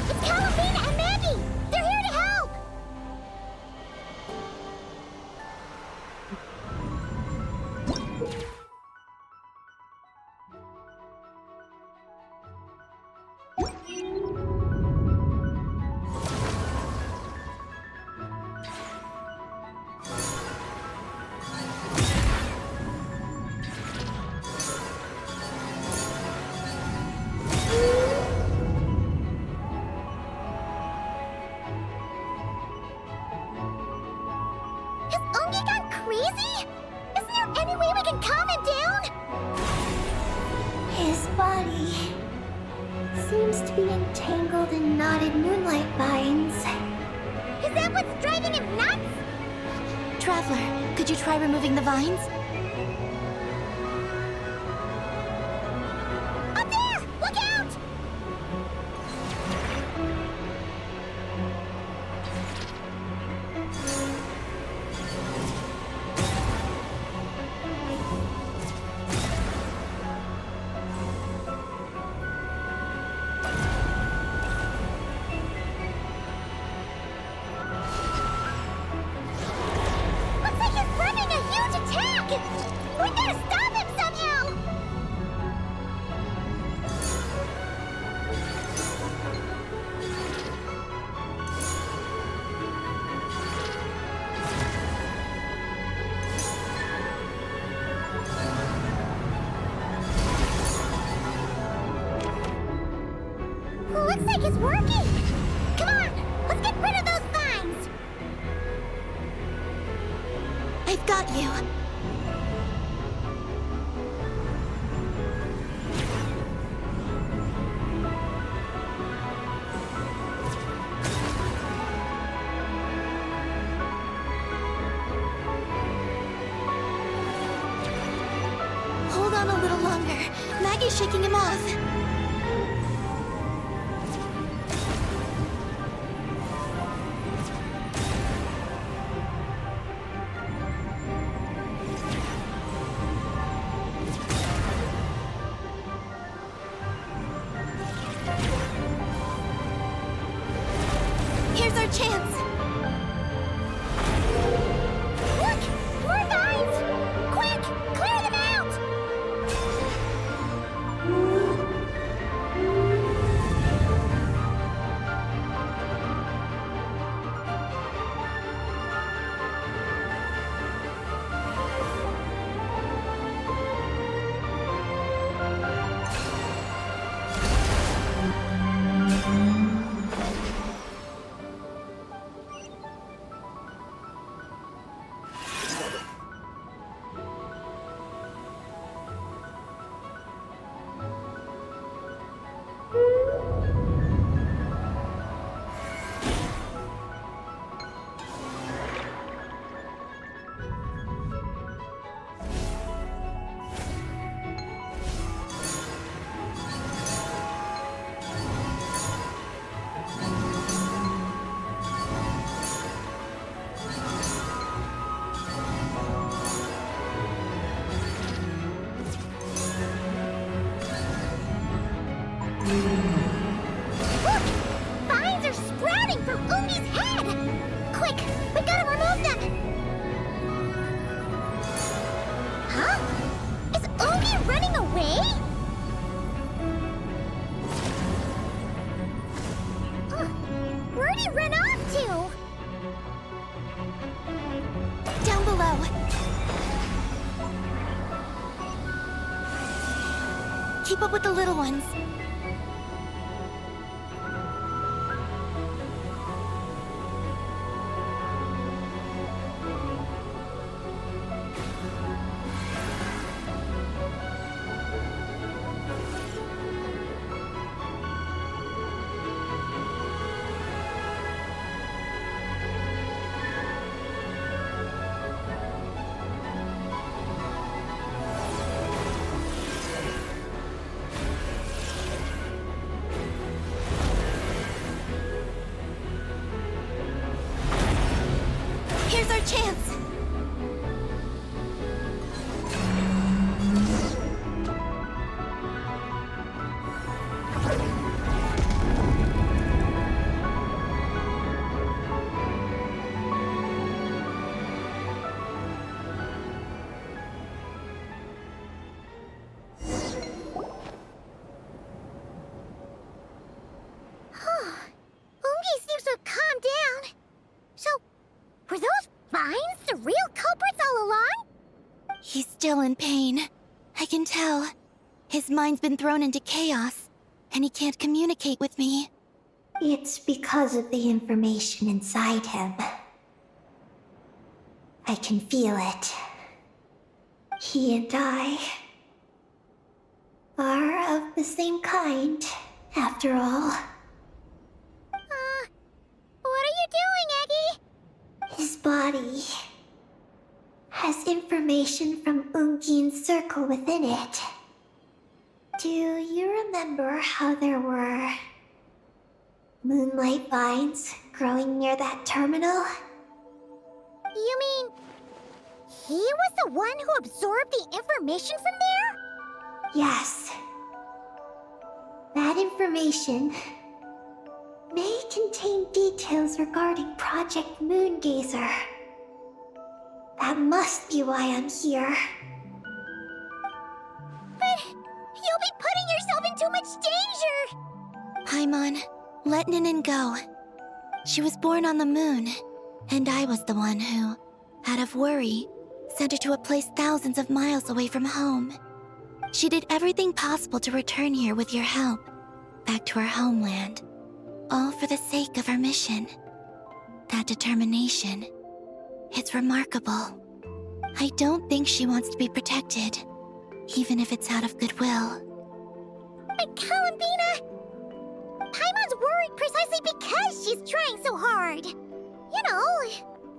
C: It's Calabina and Maggie! They're here to help! Has Ungi gone crazy? Isn't there any way we can calm him down?
F: His body Seems to be entangled in knotted moonlight vines.
C: Is that what's driving him nuts?
F: Traveler, could you try removing the vines?
C: Up there! Look out! Looks like he's running a huge attack! We gotta stop him somehow! Looks like it's working! Come on, let's get rid of those vines!
F: I've got you. Hold on a little longer. Maggie's shaking him off. Here's our chance.
C: Look! More vines! Quick! Clear them out! Look! Vines are sprouting from Ungi's head! Quick! We gotta remove them! Huh? Is Ungi running away? Where'd he run off to?
F: Down below. Keep up with the little ones. Here's our chance.
C: Ungi seems to have calmed down. So, were those vines the real culprits all along?
F: He's still in pain. I can tell. His mind's been thrown into chaos, and he can't communicate with me.
E: It's because of the information inside him. I can feel it. He and I are of the same kind, After all,
C: What are you doing, Eggy?
E: his body has information from Ungin's circle within it. Do you remember how there were moonlight vines growing near that terminal?
C: You mean he was the one who absorbed the information from there?
E: Yes. That information may contain details regarding Project Moongazer. That must be why I'm here.
C: But you'll be putting yourself in too much danger!
F: Paimon, let Ninin go. She was born on the moon, and I was the one who, out of worry, sent her to a place thousands of miles away from home. She did everything possible to return here with your help, back to her homeland, all for the sake of her mission. That determination, it's remarkable. I don't think she wants to be protected, even if it's out of goodwill.
C: But Columbina, Paimon's worried precisely because she's trying so hard. You know,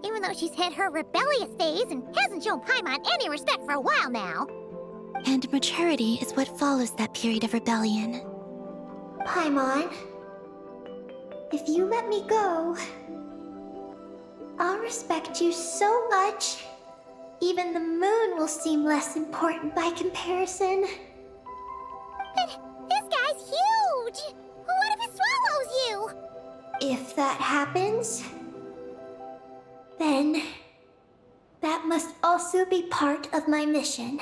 C: even though she's hit her rebellious phase and hasn't shown Paimon any respect for a while now.
F: And maturity is what follows that period of rebellion.
E: Paimon, if you let me go, I'll respect you so much, even the moon will seem less important by comparison.
C: But this guy's huge! What if he swallows you?
E: If that happens, then that must also be part of my mission.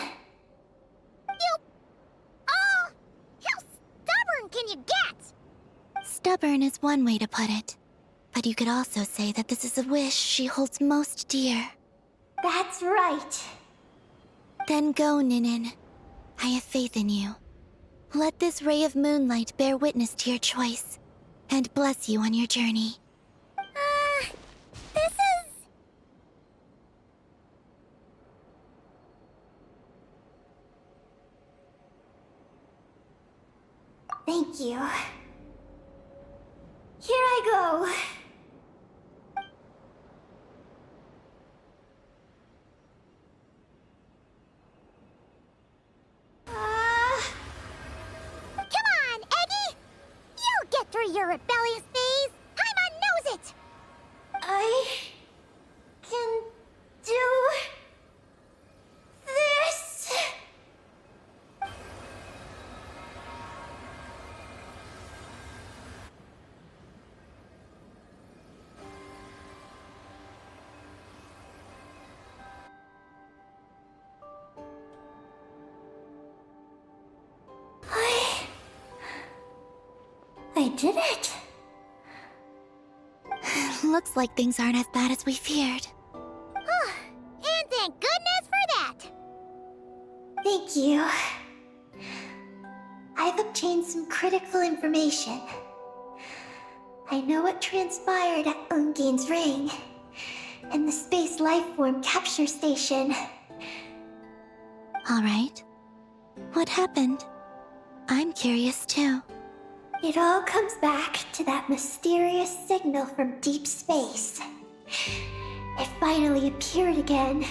C: How stubborn can you get?
F: Stubborn is one way to put it, but you could also say that this is a wish she holds most dear.
E: That's right.
F: Then go, Ninin. I have faith in you. Let this ray of moonlight bear witness to your choice, and bless you on your journey.
C: This is...
E: Thank you. Here I go.
C: Come on, Eggy! You'll get through your rebellious phase! Paimon knows it!
E: I can do this. I did it.
F: Looks like things aren't as bad as we feared.
C: And thank goodness for that!
E: Thank you. I've obtained some critical information. I know what transpired at Ungin's ring and the space lifeform capture station.
F: All right. What happened? I'm curious too.
E: It all comes back to that mysterious signal from deep space. It finally appeared again.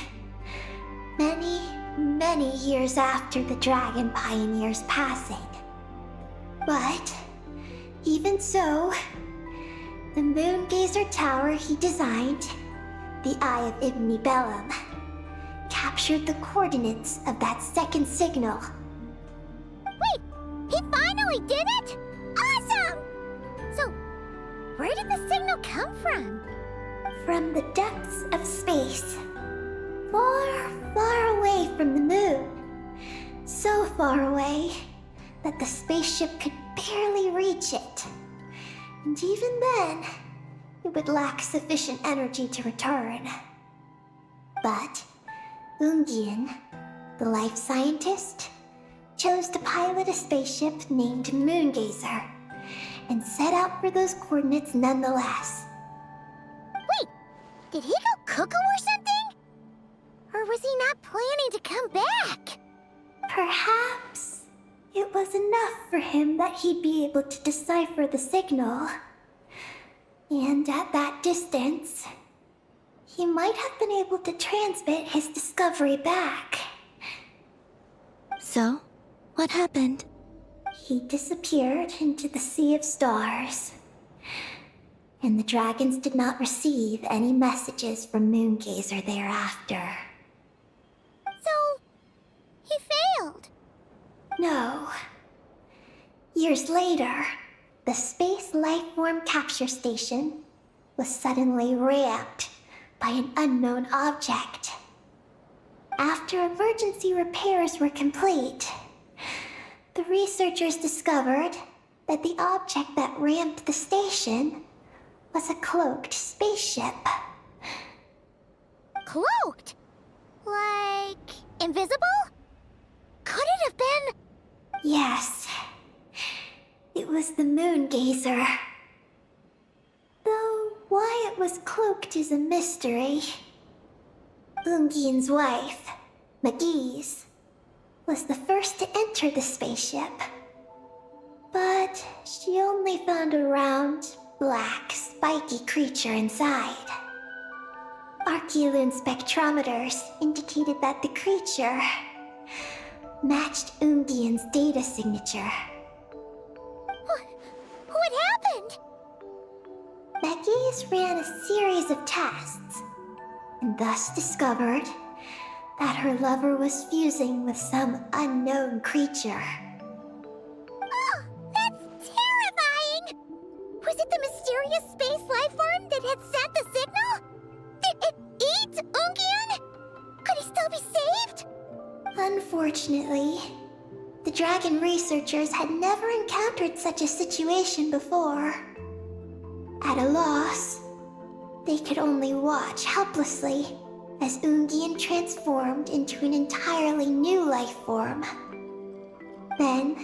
E: Many years after the Dragon Pioneer's passing. But, even so, the Moongazer Tower he designed, the Eye of Ibni Bellum, captured the coordinates of that second signal.
C: Wait! He finally did it?! Awesome! So, where did the signal come from?
E: From the depths of space. Far away from the moon. So far away that the spaceship could barely reach it. And even then, it would lack sufficient energy to return. But Ungin, the life scientist, chose to pilot a spaceship named Moongazer and set out for those coordinates nonetheless.
C: Wait! Did he go cuckoo or something? Or was he not planning to come back?
E: Perhaps It was enough for him that he'd be able to decipher the signal. And at that distance, he might have been able to transmit his discovery back.
F: So, what happened?
E: He disappeared into the sea of stars. And the dragons did not receive any messages from Moongazer thereafter.
C: So, he failed.
E: No. Years later, the Space Lifeform Capture Station was suddenly ramped by an unknown object. After emergency repairs were complete, the researchers discovered that the object that ramped the station was a cloaked spaceship.
C: Cloaked? Like, invisible? Could it have been?
E: Yes. It was the Moongazer. Though why it was cloaked is a mystery. Ungian's wife, McGee's, was the first to enter the spaceship. But she only found a round, black, spiky creature inside. Archeoloon spectrometers indicated that the creature matched Ungian's data signature.
C: What happened?
E: McGee's ran a series of tests, and thus discovered that her lover was fusing with some unknown creature.
C: Oh, that's terrifying! Was it the mysterious space lifeform that had sent the signal? Did it eat Ungian? Could he still be saved?
E: Unfortunately, the dragon researchers had never encountered such a situation before. At a loss, they could only watch helplessly as Ungian transformed into an entirely new life form. Then,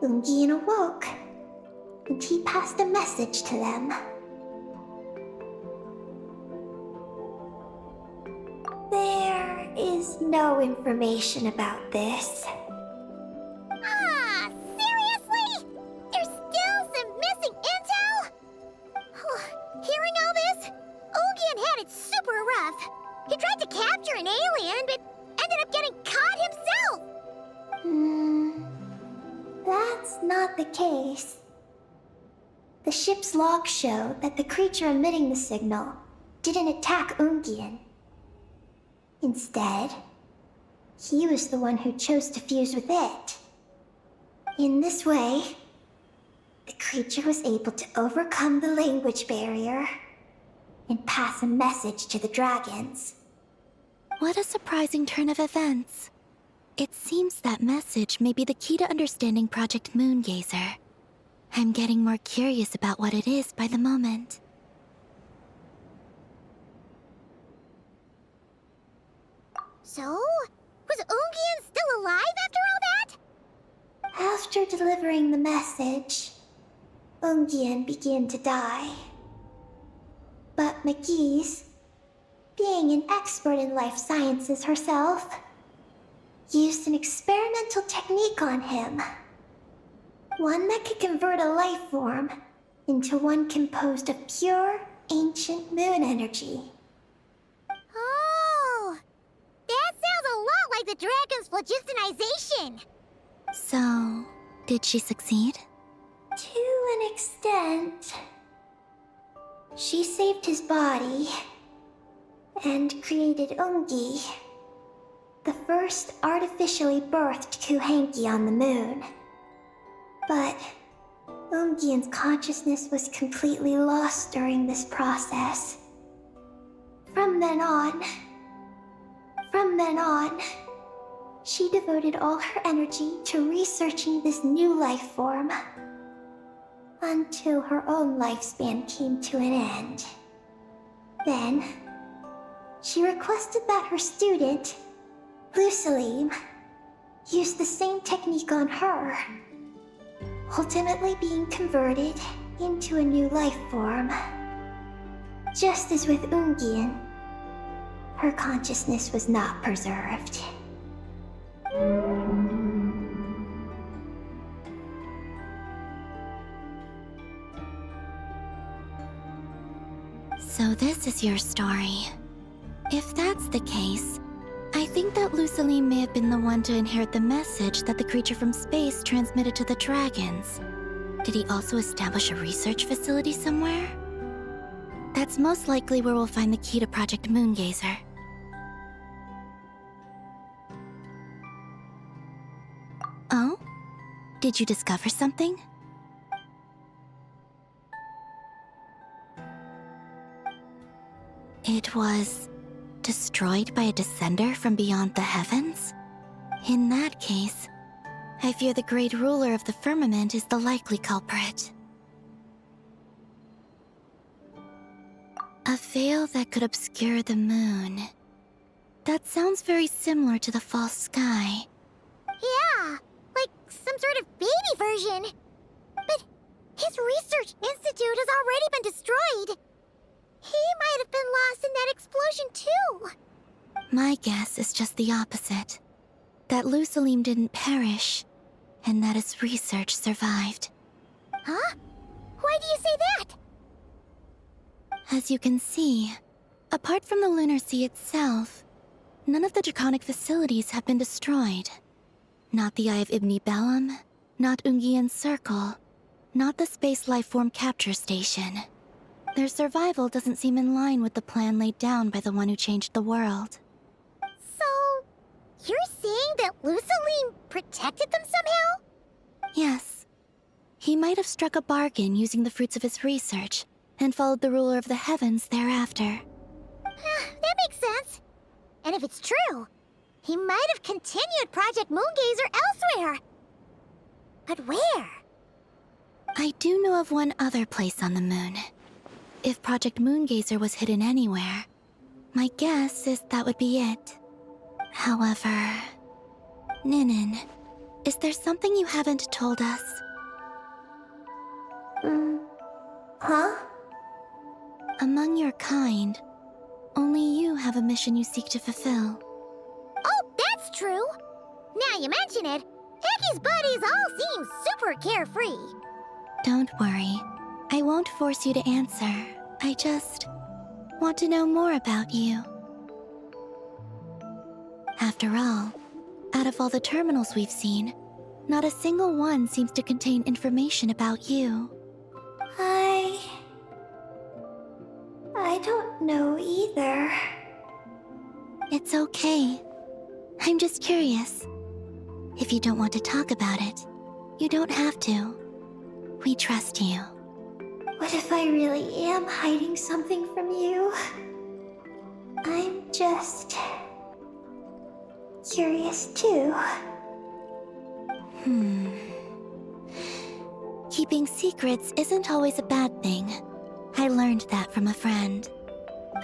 E: Ungian awoke, and he passed a message to them. There is no information about this.
C: Ah, seriously? There's still some missing intel? Hearing all this, Ungian had it super rough. He tried to capture an alien, but ended up getting caught himself.
E: That's not the case. The ship's logs show that the creature emitting the signal didn't attack Ungian. Instead, he was the one who chose to fuse with it. In this way, the creature was able to overcome the language barrier and pass a message to the dragons.
F: What a surprising turn of events. It seems that message may be the key to understanding Project Moongazer. I'm getting more curious about what it is by the moment.
C: So, was Ungian still alive after all that?
E: After delivering the message, Ungian began to die. But McGee's, being an expert in life sciences herself, used an experimental technique on him. One that could convert a life form into one composed of pure, ancient moon energy.
C: Oh, that sounds a lot like the dragon's phlogistonization.
F: So, did she succeed?
E: To an extent. She saved his body and created Ungi, the first artificially birthed Kuhanki on the moon. But Ungian's consciousness was completely lost during this process. From then on, she devoted all her energy to researching this new life form, until her own lifespan came to an end. Then, she requested that her student, Lusalim, use the same technique on her, ultimately being converted into a new life form. Just as with Ungian, her consciousness was not preserved.
F: So this is your story. If that's the case, I think that Luceline may have been the one to inherit the message that the creature from space transmitted to the dragons. Did he also establish a research facility somewhere? That's most likely where we'll find the key to Project Moongazer. Oh? Did you discover something? It was destroyed by a descender from beyond the heavens? In that case, I fear the great ruler of the firmament is the likely culprit. A veil that could obscure the moon. That sounds very similar to the false sky.
C: Yeah, like some sort of baby version. But his research institute has already been destroyed. He might have been lost in that explosion too.
F: My guess is just the opposite. That Luceline didn't perish, and that his research survived.
C: Huh? Why do you say that?
F: As you can see, apart from the Lunar Sea itself, none of the draconic facilities have been destroyed. Not the Eye of Ibni Bellum, not Ungian's Circle, not the Space Lifeform Capture Station. Their survival doesn't seem in line with the plan laid down by the one who changed the world.
C: So, you're saying that Luceline protected them somehow?
F: Yes. He might have struck a bargain using the fruits of his research, and followed the ruler of the heavens thereafter.
C: That makes sense. And if it's true, he might have continued Project Moongazer elsewhere. But where?
F: I do know of one other place on the moon. If Project Moongazer was hidden anywhere, my guess is that would be it. However... Ninin, is there something you haven't told us?
E: Huh?
F: Among your kind, only you have a mission you seek to fulfill.
C: Oh, that's true. Now you mention it, Ecky's buddies all seem super carefree.
F: Don't worry. I won't force you to answer. I just want to know more about you. After all, out of all the terminals we've seen, not a single one seems to contain information about you.
E: I don't know either.
F: It's okay. I'm just curious. If you don't want to talk about it, you don't have to. We trust you.
E: What if I really am hiding something from you? I'm just... curious too.
F: Keeping secrets isn't always a bad thing. I learned that from a friend.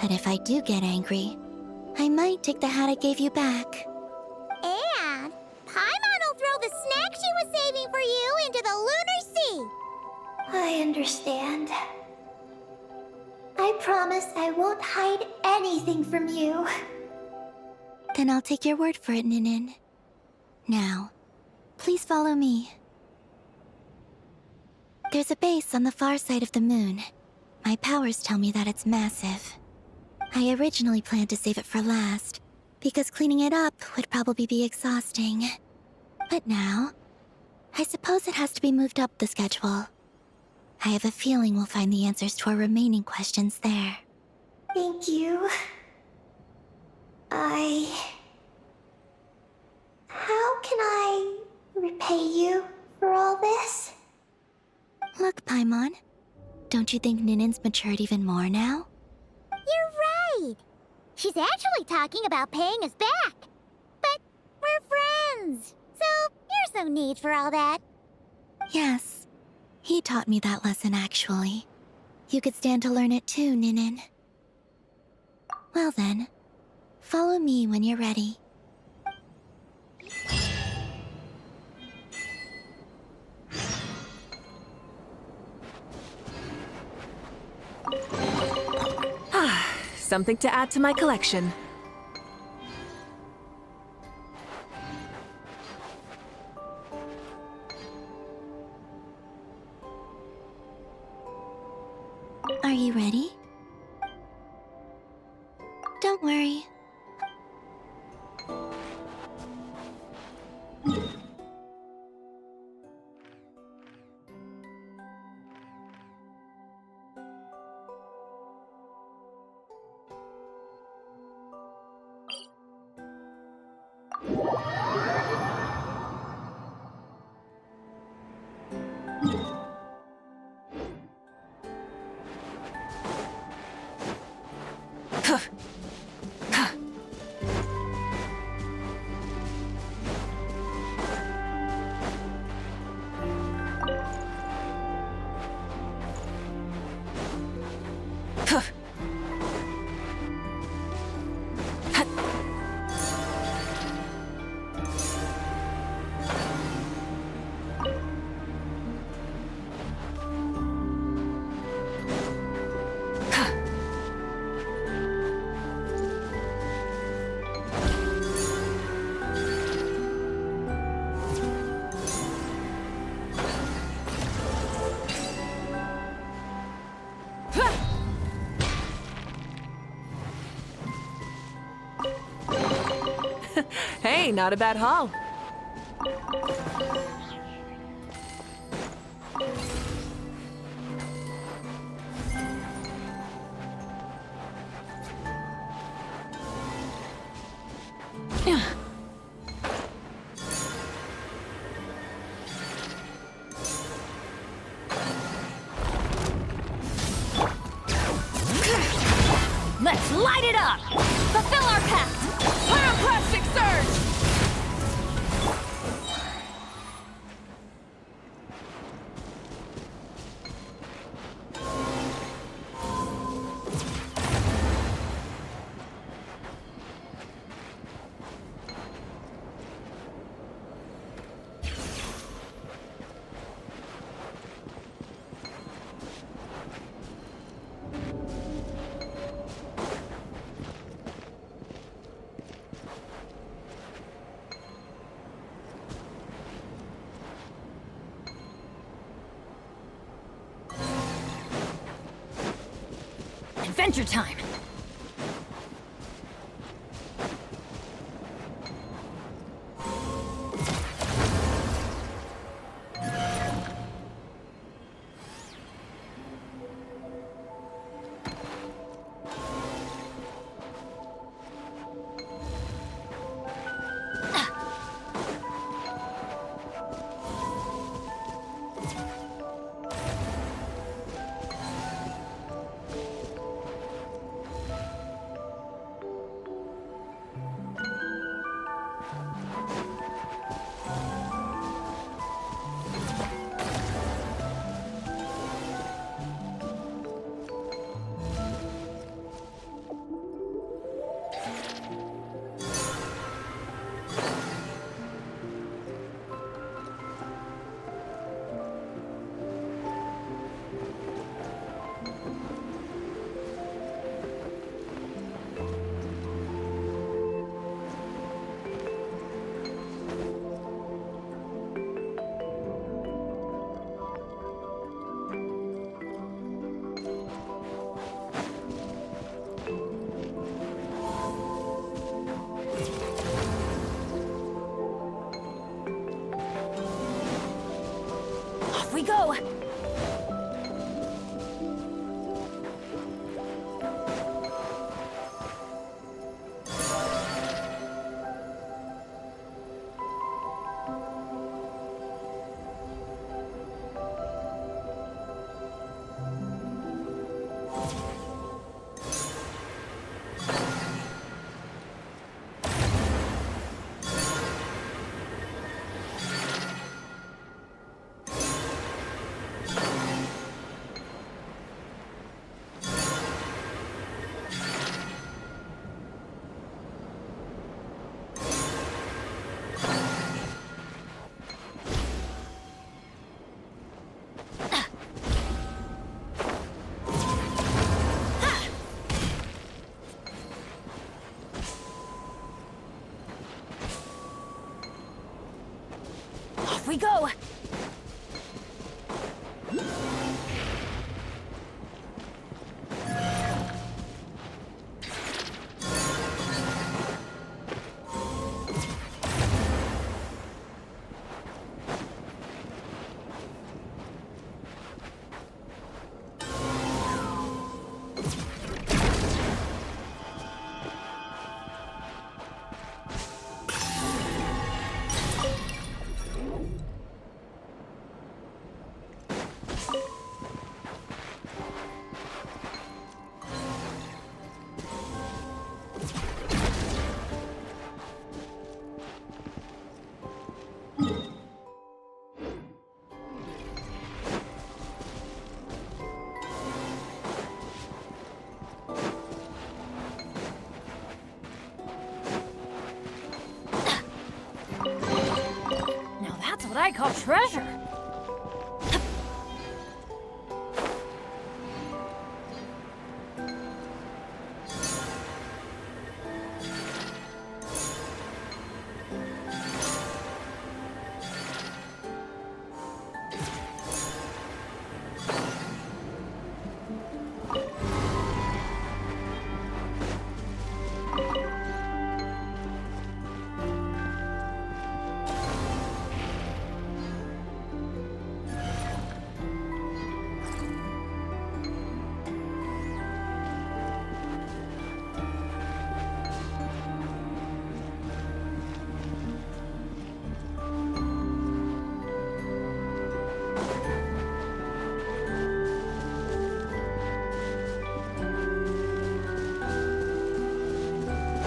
F: But if I do get angry, I might take the hat I gave you back.
C: And Paimon will throw the snack she was saving for you into the Lunar Sea.
E: I understand. I promise I won't hide anything from you.
F: Then I'll take your word for it, Ninin. Now, please follow me. There's a base on the far side of the moon. My powers tell me that it's massive. I originally planned to save it for last, because cleaning it up would probably be exhausting. But now, I suppose it has to be moved up the schedule. I have a feeling we'll find the answers to our remaining questions there.
E: Thank you. How can I repay you for all this?
F: Look, Paimon. Don't you think Ninin's matured even more now?
C: You're right. She's actually talking about paying us back. But we're friends, so there's no need for all that.
F: Yes. He taught me that lesson, actually. You could stand to learn it too, Ninin. Well then, follow me when you're ready.
G: Something to add to my collection.
F: Are you ready? Don't worry.
G: Hey, not a bad haul.
D: Let's light it up! Fulfill our pact! Pyroclastic surge! Adventure time! Off we go! Off we go! call treasure.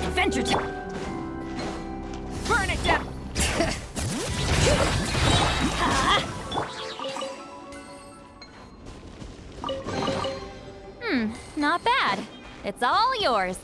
D: Adventure time! Burn it down! Not bad. It's all yours.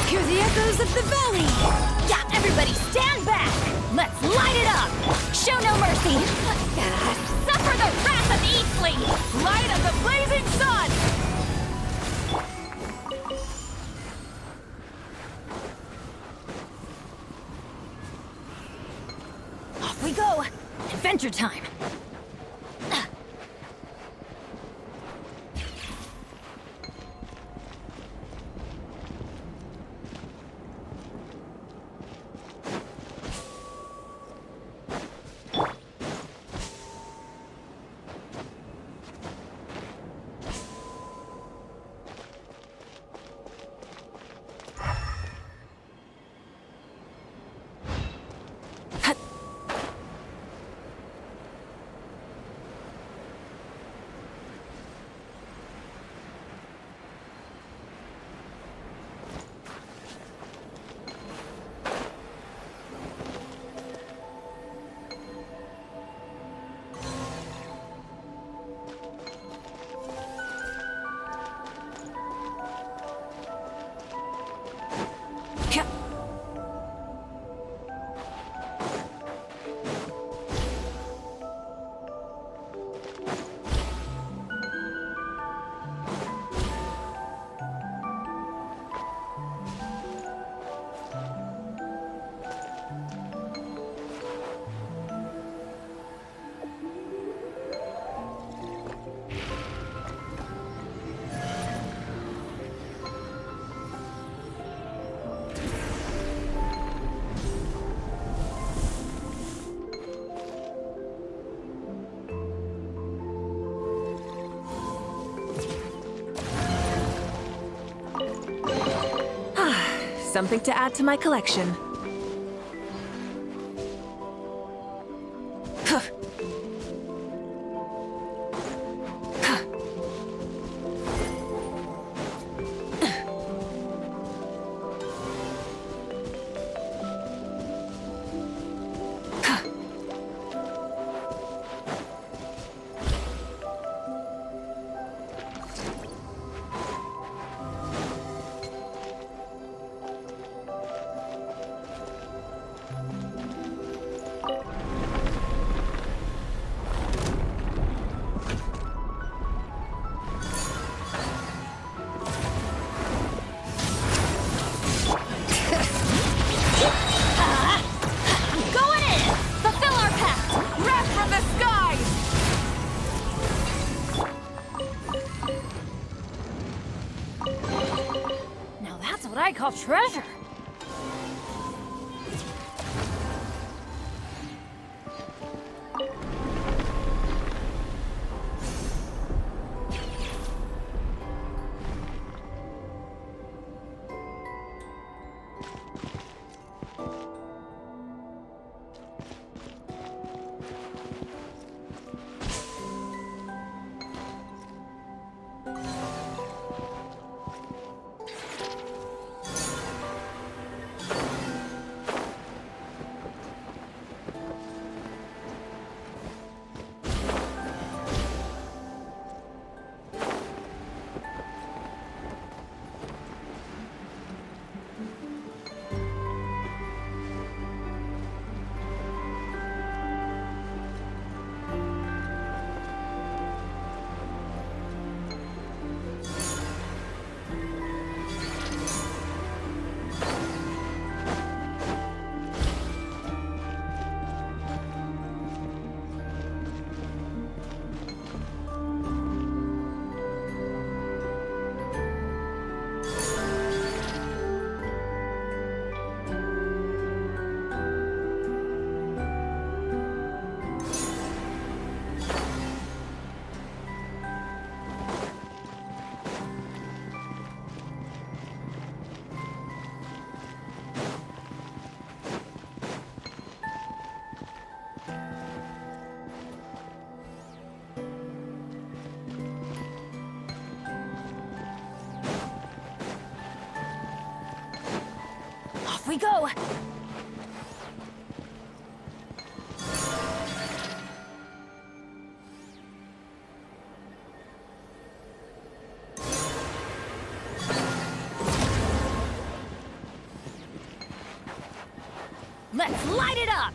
D: Hear the echoes of the valley! Yeah, everybody stand back! Let's light it up! Show no mercy! Suffer the wrath of Eastling! Light of the blazing sun! Off we go! Adventure time!
G: Something to add to my collection.
D: we go. Let's light it up!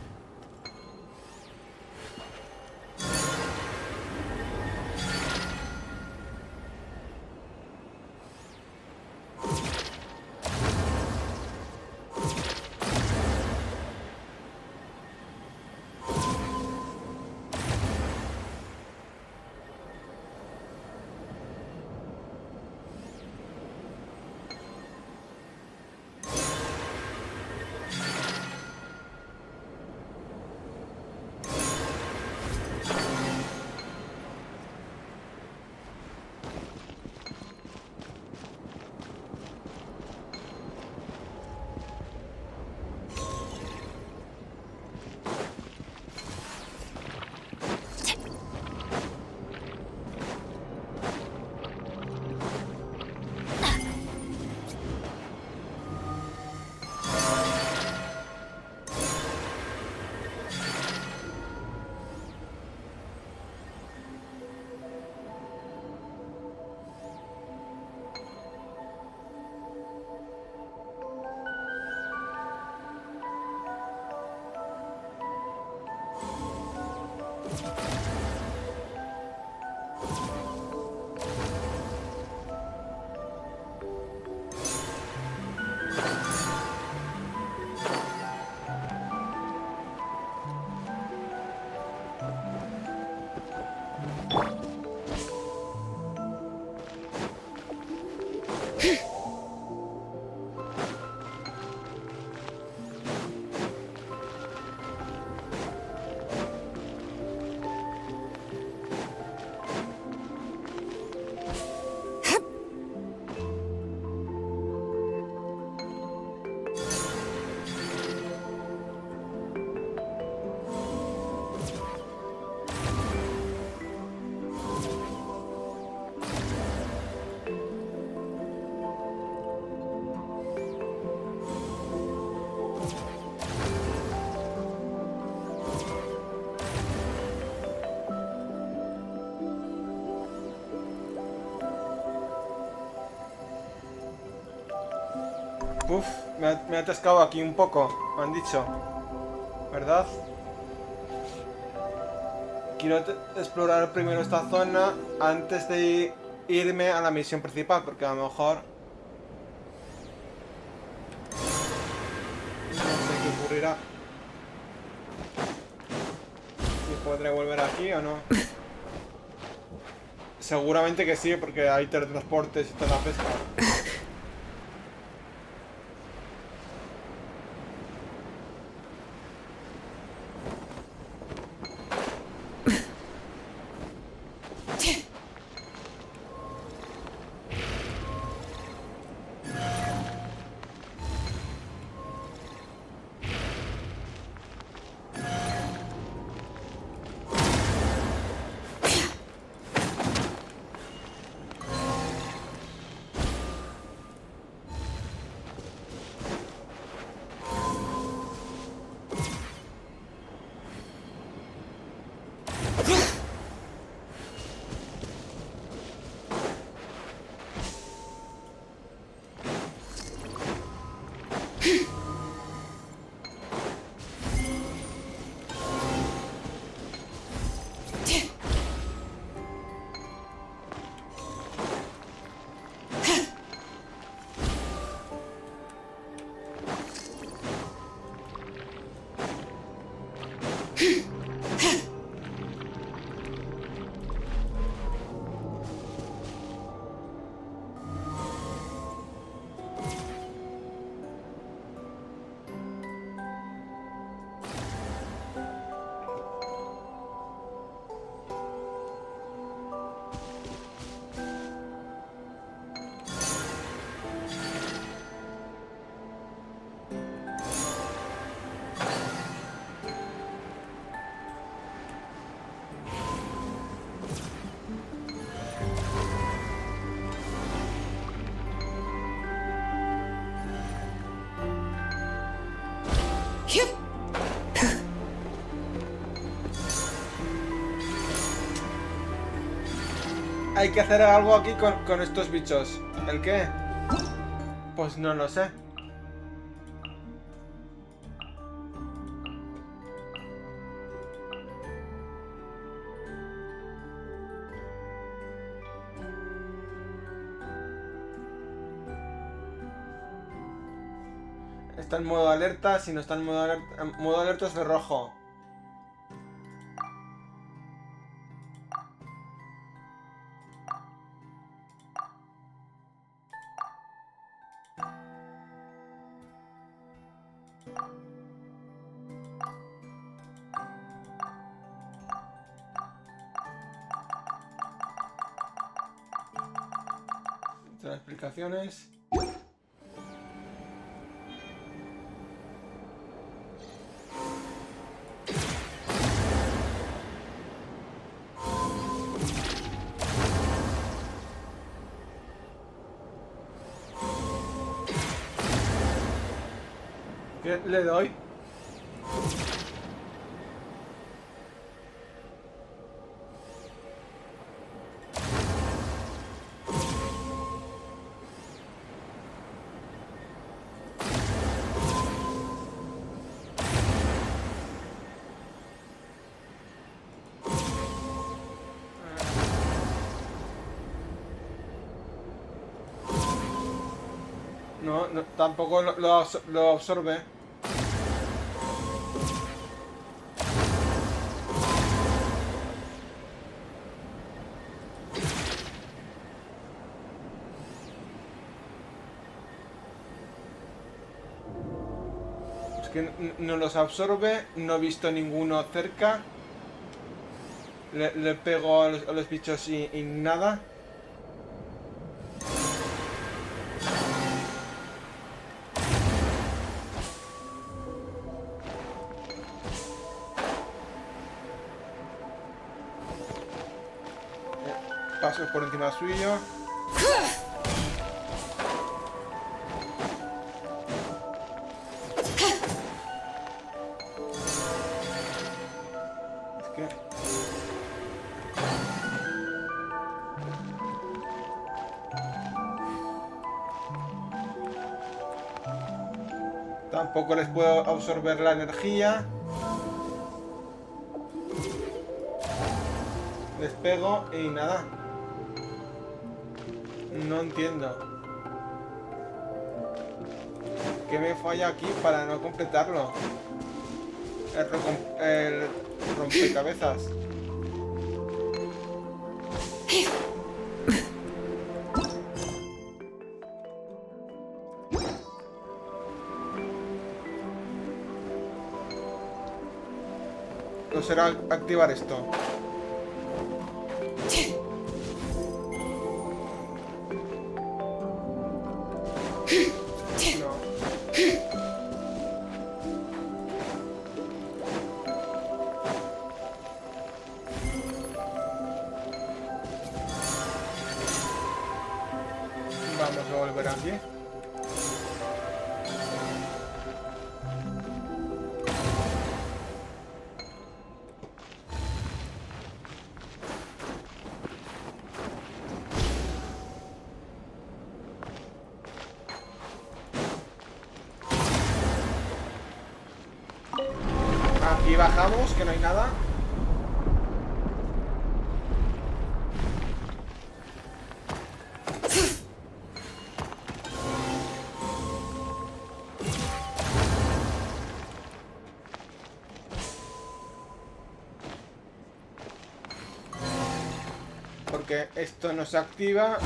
A: Uf, me he atascado aquí un poco, me han dicho. ¿Verdad? Quiero explorar primero esta zona antes de irme a la misión principal, porque a lo mejor... no sé qué ocurrirá. ¿Y podré volver aquí o no? Seguramente que sí, porque hay teletransportes y toda la pesca. hay que hacer algo aquí con estos bichos. ¿El qué? Pues no lo sé. Está en modo alerta, si no está en modo alerta es de rojo. Las explicaciones. ¿Qué le doy? No, tampoco lo absorbe. Es que no los absorbe, no he visto ninguno cerca. Le pego a los bichos y nada. Paso por encima suyo. Es que... tampoco les puedo absorber la energía. Les pego y nada. No entiendo. ¿Qué me falla aquí para no completarlo? El rompecabezas. No será activar esto. Vamos a volver aquí. Aquí bajamos, que no hay nada. Porque esto no se activa.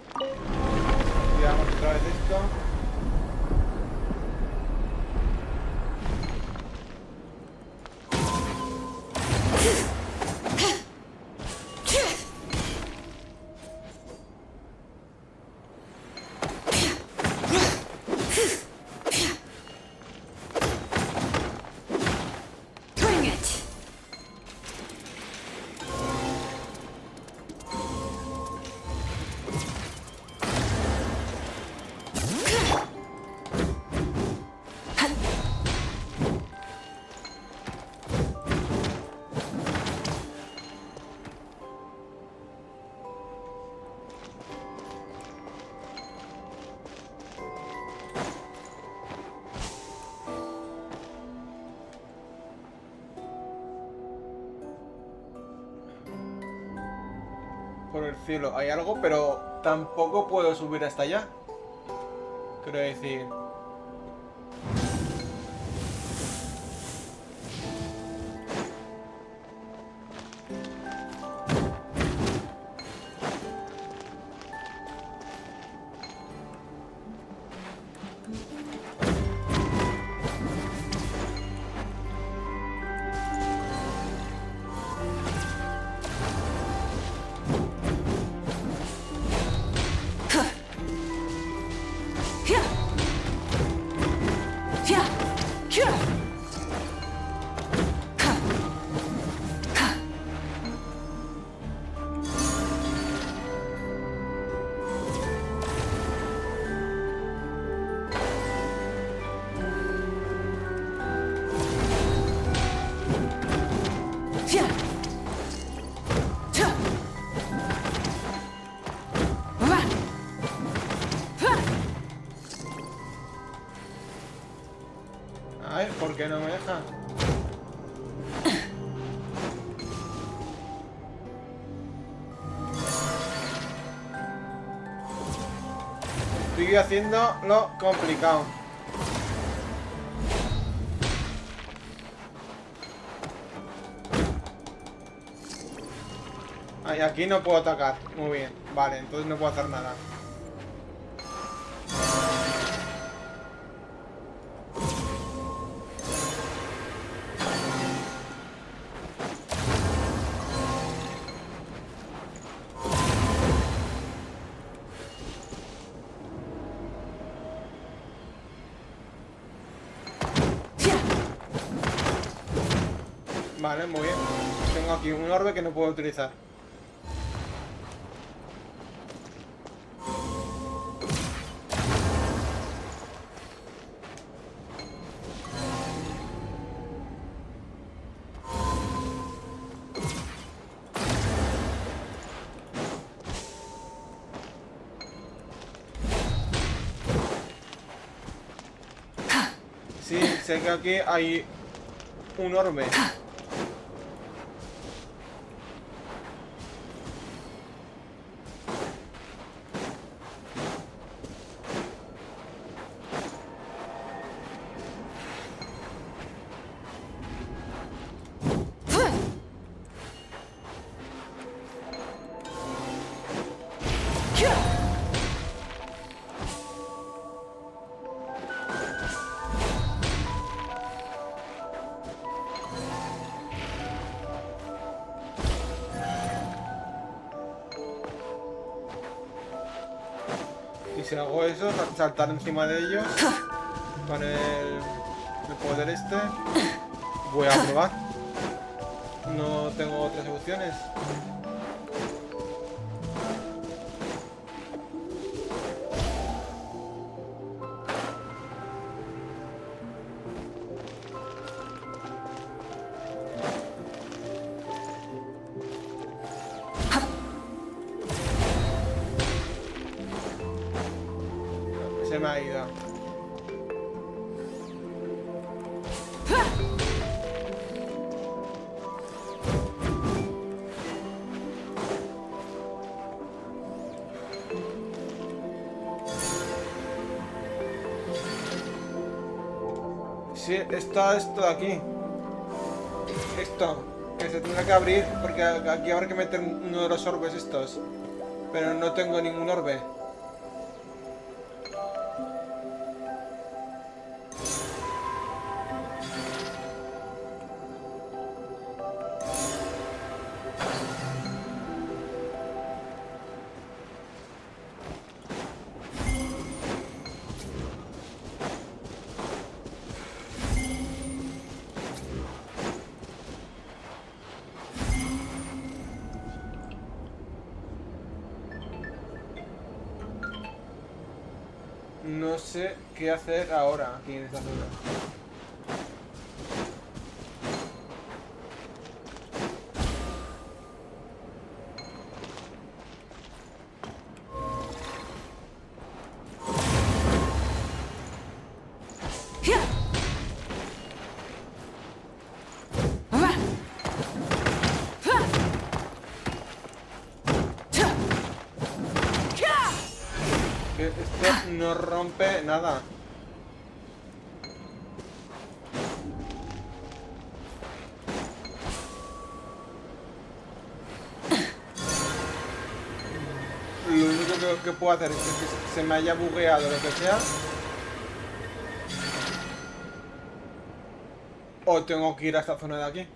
A: Activamos otra vez esto. el cielo hay algo, pero tampoco puedo subir hasta allá. Quiero decir... Ay, ¿por qué no me deja? Estoy haciendo lo complicado. Ay, aquí no puedo atacar. Muy bien. Vale, entonces no puedo hacer nada. Vale, muy bien. Tengo aquí un orbe que no puedo utilizar. Sí, sé que aquí hay un orbe. Y si hago eso, saltar encima de ellos con el poder este, voy a probar. No tengo otras opciones. Se me ha ido. Sí, está esto de aquí. Esto, que se tendrá que abrir, porque aquí habrá que meter uno de los orbes estos. Pero no tengo ningún orbe. No sé qué hacer ahora aquí en esta zona. no rompe nada. Lo único que puedo hacer es que se me haya bugueado lo que sea. O tengo que ir a esta zona de aquí.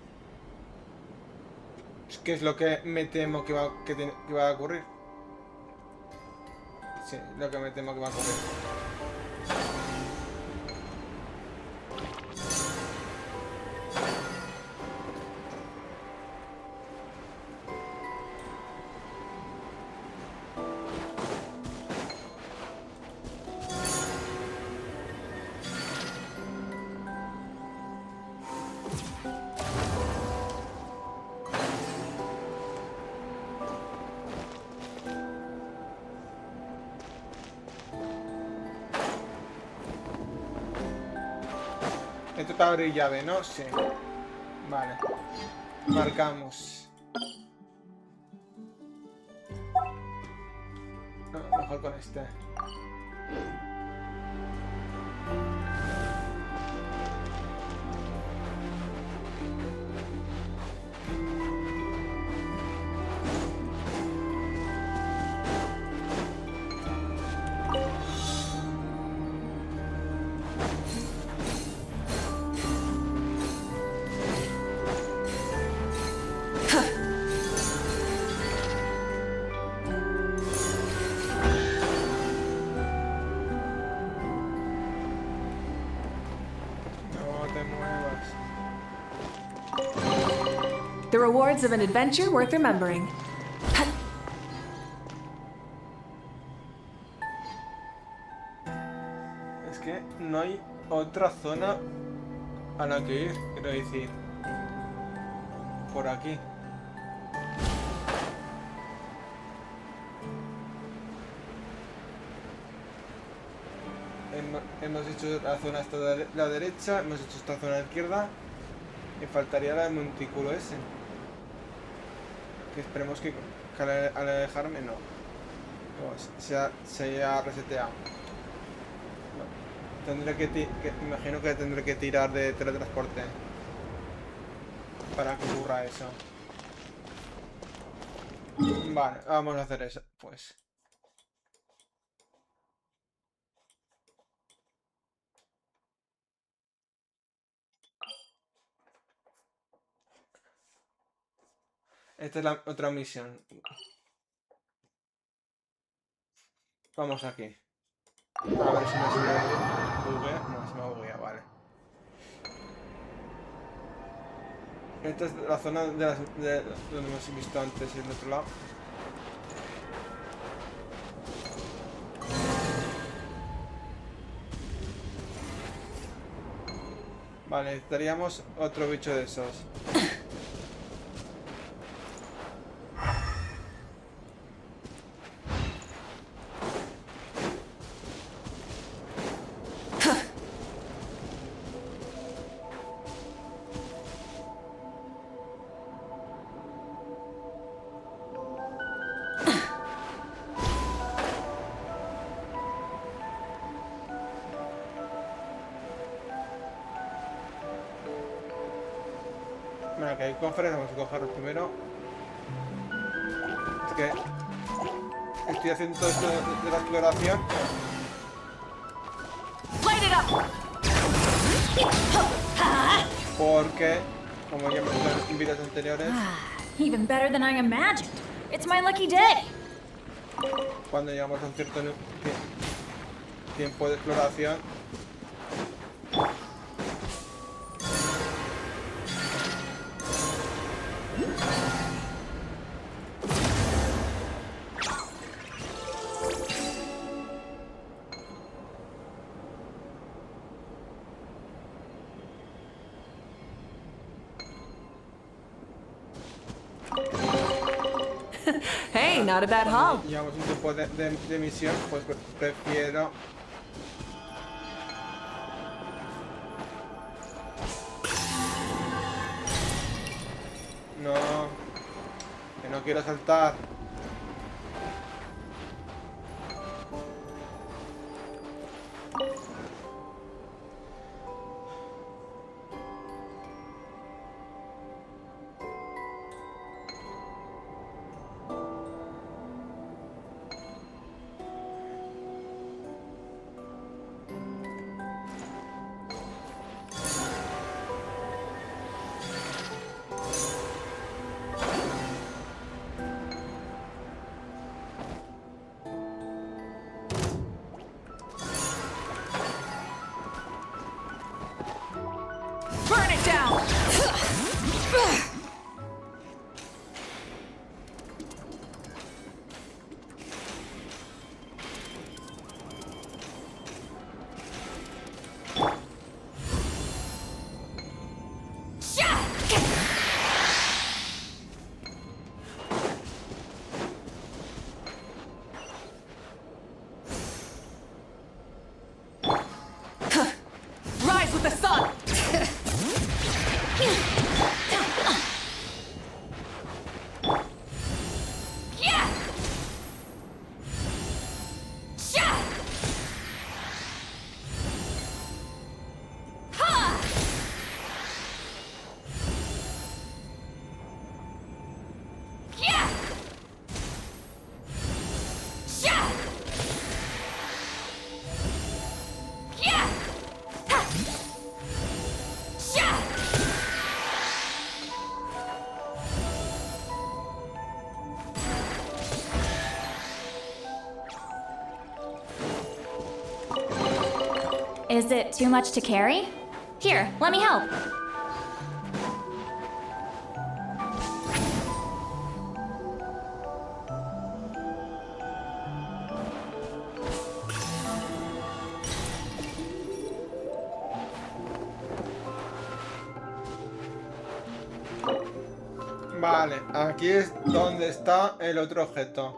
A: ¿Qué es lo que me temo que va a ocurrir? Sí, lo que me temo que va a ocurrir. Esto está abrir llave, ¿no? Sí. Vale. Marcamos. No, mejor con este.
G: The rewards of an adventure worth remembering.
A: Es que no hay otra zona a la que ir, quiero decir. Por aquí. Hemos hecho la zona esta de la derecha, hemos hecho esta zona de la izquierda. Y faltaría la del montículo ese. Que esperemos que al alejarme no. Se haya reseteado. No. Tendré imagino que tendré que tirar de teletransporte. Para que ocurra eso. Vale, vamos a hacer eso, pues. Esta es la otra misión. Vamos aquí. A ver si me buguea. No, se me buguea, vale. Esta es la zona de donde hemos visto antes y el otro lado. Vale, necesitaríamos otro bicho de esos. Bueno, que hay cofres, vamos a cogerlos primero. Es que estoy haciendo todo esto de la exploración. Porque, como ya hemos visto en vídeos anteriores,
D: Even better than I imagined. It's my lucky day.
A: cuando llegamos a un cierto tiempo de exploración,
G: Hey, not a bad haul.
A: llevamos un tiempo de misión, pues prefiero... No, que no quiero saltar.
D: the sun! Yeah! Sha! Ha! Yeah! Sha! Yeah! Ha! Sha! Is it too much to carry? Here, let me help.
A: Vale, aquí es donde está el otro objeto.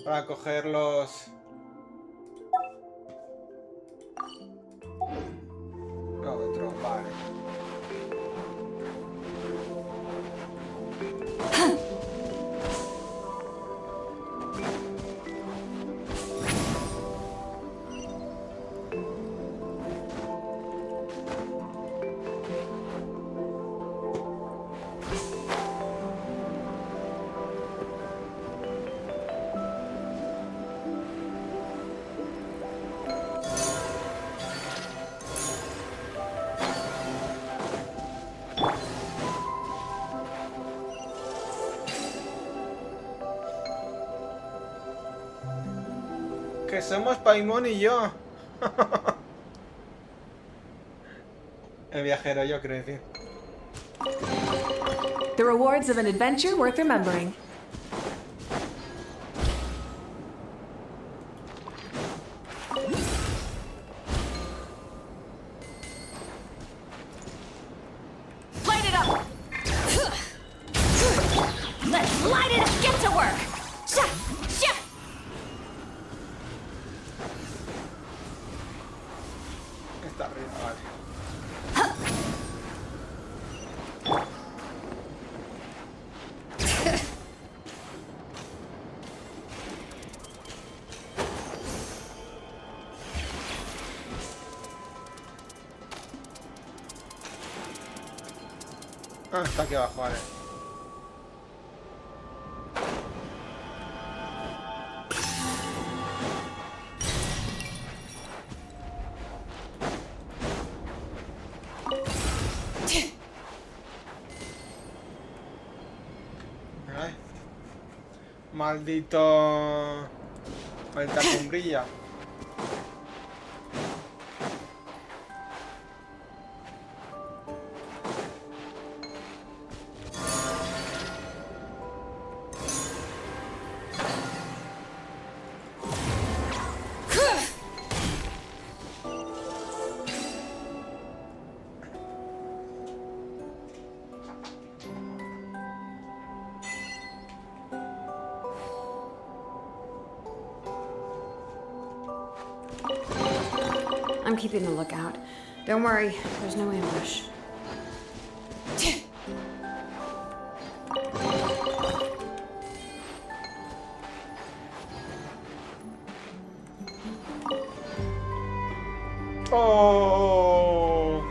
A: Para coger los... Lo otro, vale. Que somos Paimon y yo. El viajero, yo creo decir.
G: The rewards of an adventure worth remembering.
D: Light it up! Let's light it up! Get to work! Sha! Sha!
A: Está arriba, vale. Ah, está aquí abajo, vale. Ay. Maldito... Maldita sombrilla.
B: I'm keeping a lookout. Don't worry, there's no ambush.
A: Oh.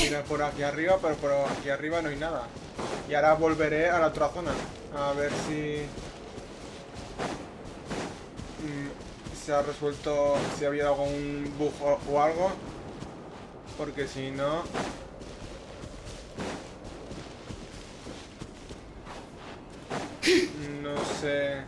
A: mirar por aquí arriba, pero por aquí arriba no hay nada. Y ahora volveré a la otra zona. A ver si... se ha resuelto, si ha habido algún bug o algo. Porque si no... No sé...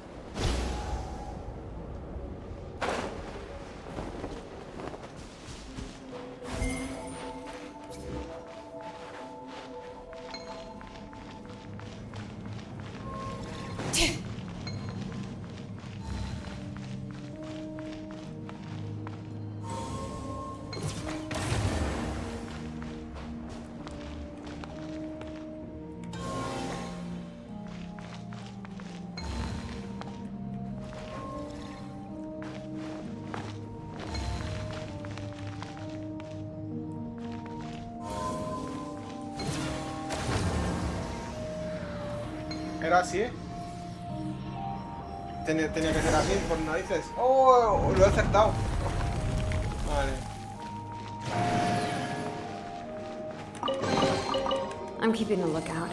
A: ¿Era así? Tenía que ser así, por narices. ¡Oh! Lo he acertado. Vale.
B: I'm keeping a lookout.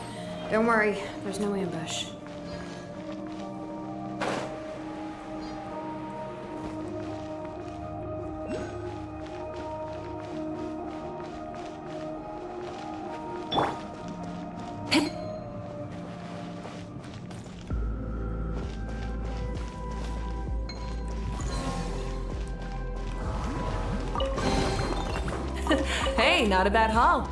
B: Don't worry, there's no ambush.
G: Hey, not a bad haul.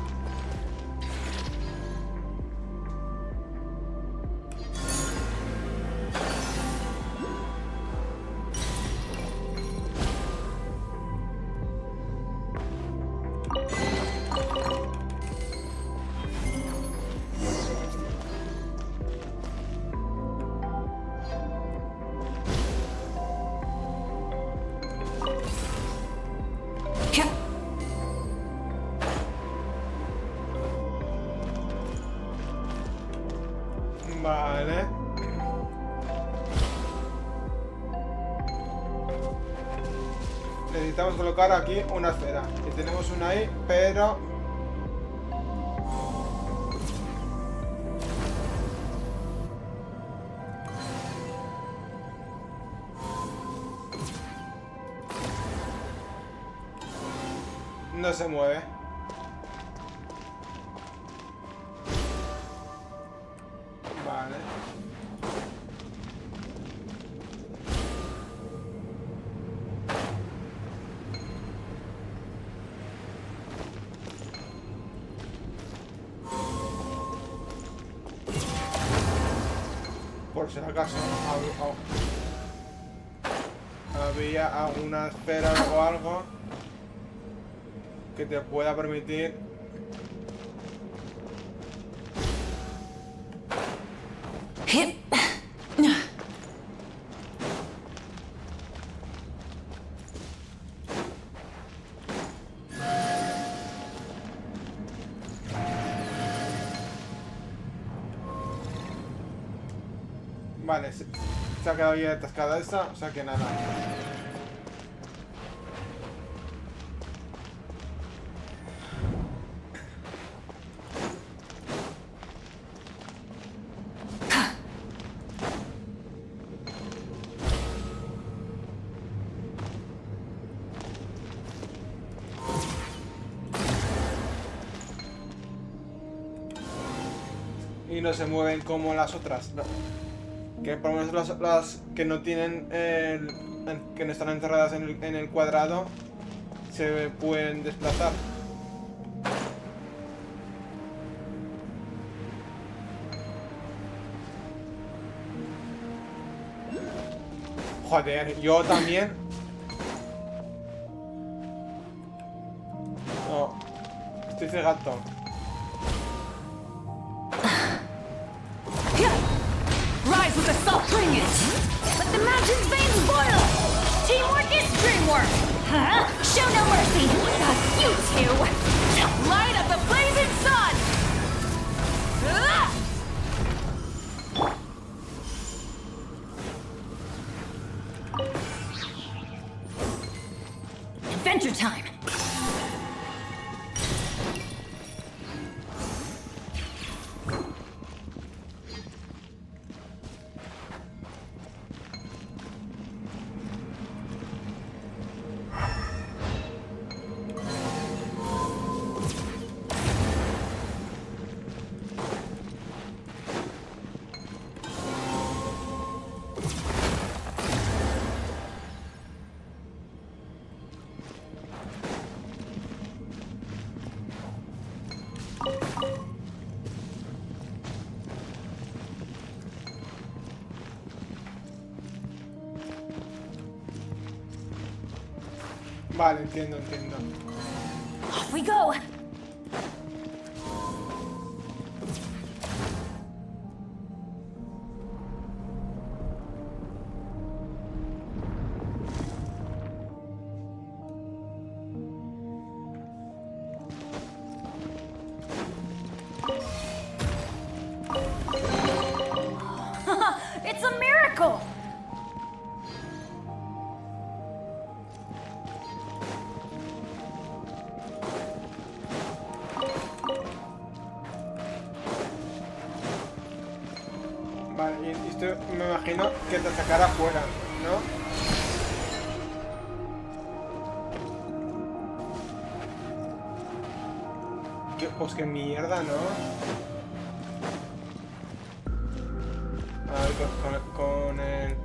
A: Vale. Necesitamos colocar aquí una esfera. Y tenemos una ahí, pero... no se mueve. Vale. Por si acaso había alguna esfera o algo que te pueda permitir vale, se ha quedado ya atascada esta, o sea que nada. Y no se mueven como las otras, no. Que por lo menos las que no tienen que no están encerradas en el cuadrado se pueden desplazar. Joder, yo también. No, estoy cegato.
D: Rise with the salt, bring it! Let the mountain's veins boil! Teamwork is dreamwork! Huh? Show no mercy! You two! Light up the blazing sun! Adventure time!
A: Vale, entiendo.
D: Off we go. It's a miracle.
A: Vale, y esto me imagino que te sacará afuera, ¿no? Pues qué mierda, ¿no? A ver, con el...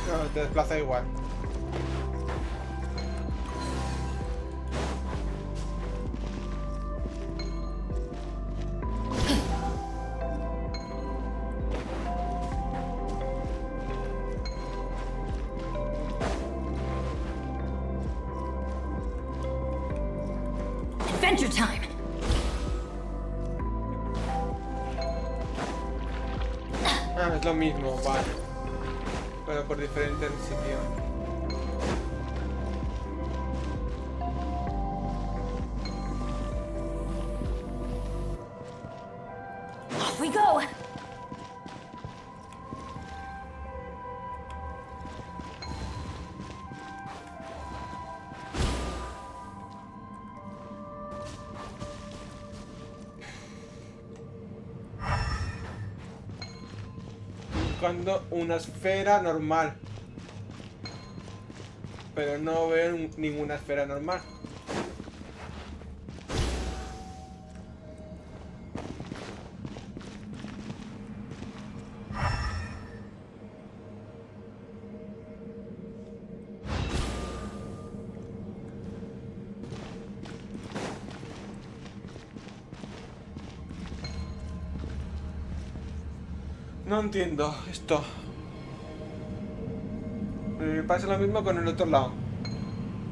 A: No, te desplaza igual.
D: Adventure time.
A: Ah, es lo mismo, vale. Pero por diferente sitio.
D: Off we go.
A: Buscando una esfera normal. Pero no veo ninguna esfera normal. No entiendo esto. Me pasa lo mismo con el otro lado.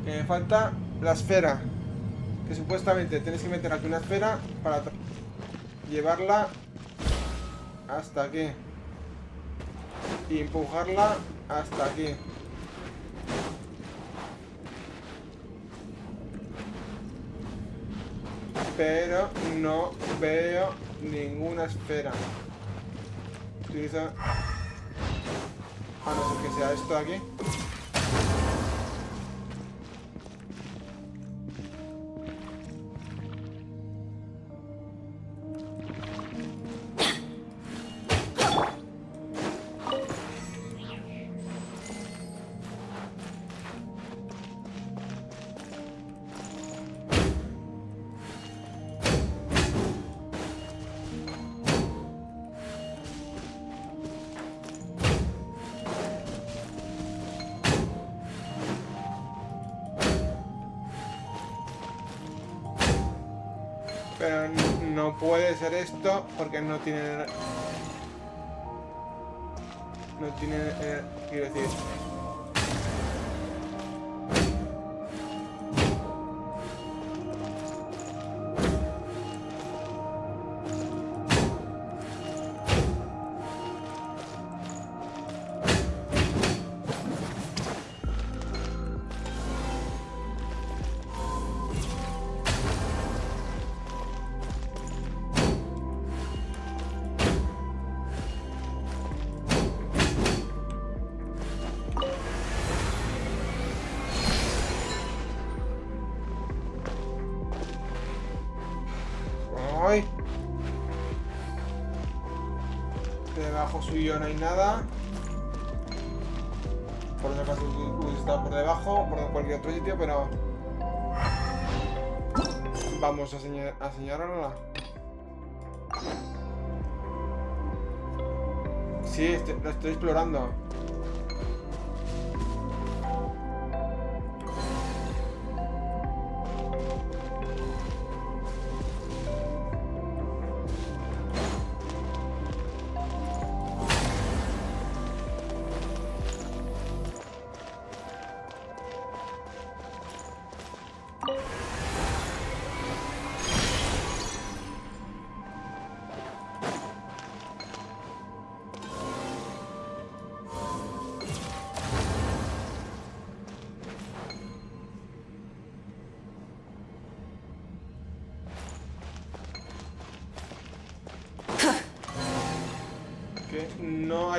A: Que me falta la esfera. Que supuestamente tienes que meter aquí una esfera para llevarla hasta aquí. Y empujarla hasta aquí. Pero no veo ninguna esfera. Utiliza... A no ser que sea esto de aquí. Pero no puede ser esto porque no tiene... No tiene... quiero decir... ¡Ay! Debajo suyo no hay nada. Por si acaso está por debajo, por cualquier otro sitio, pero... Vamos a señalarla. Sí, lo estoy explorando.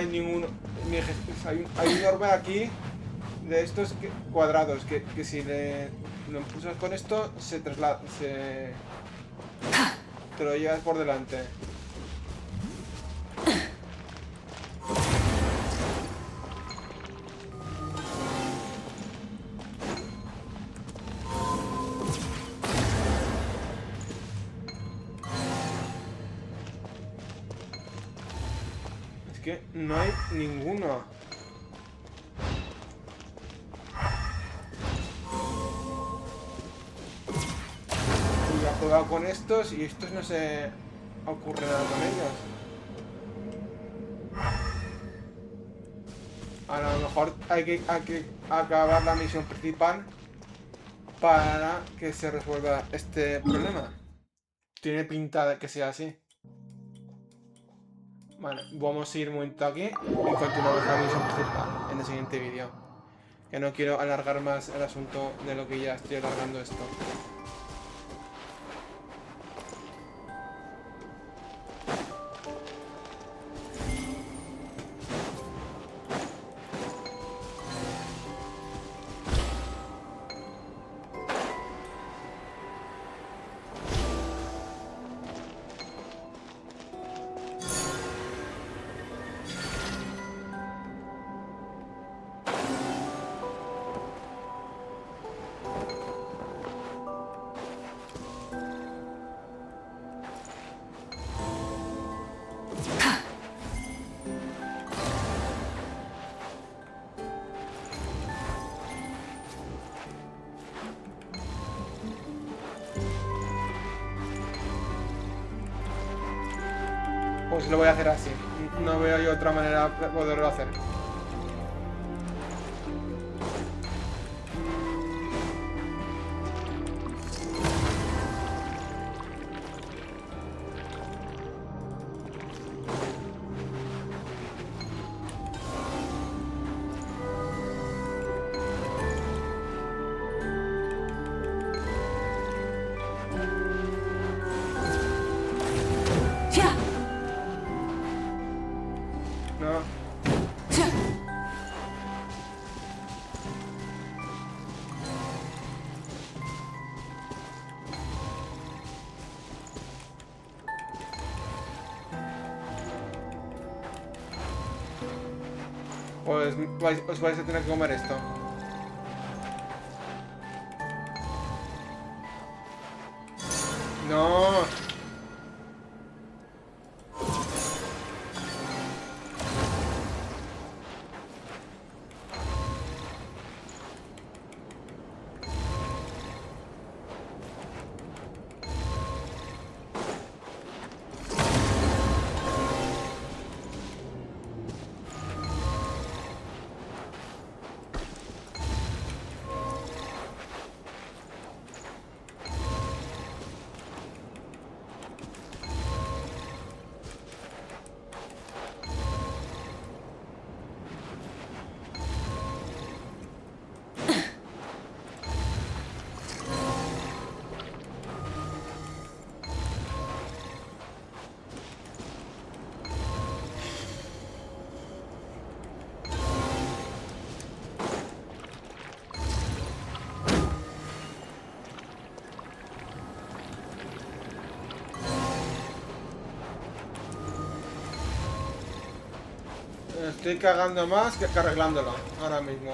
A: hay ninguno. Hay un orbe aquí de estos cuadrados que si lo impulsas con esto se traslada. Te lo llevas por delante. Es que no hay ninguno. Y he probado con estos y estos no se ocurre nada con ellos. A lo mejor hay que acabar la misión principal para que se resuelva este problema. Tiene pinta de que sea así. Vale, vamos a ir un momento aquí y continuamos la misión principal en el siguiente vídeo. Que no quiero alargar más el asunto de lo que ya estoy alargando esto. Pues lo voy a hacer así. No veo yo otra manera de poderlo hacer. No. Pues os vais a tener que comer esto. No. Estoy cagando más que arreglándolo ahora mismo.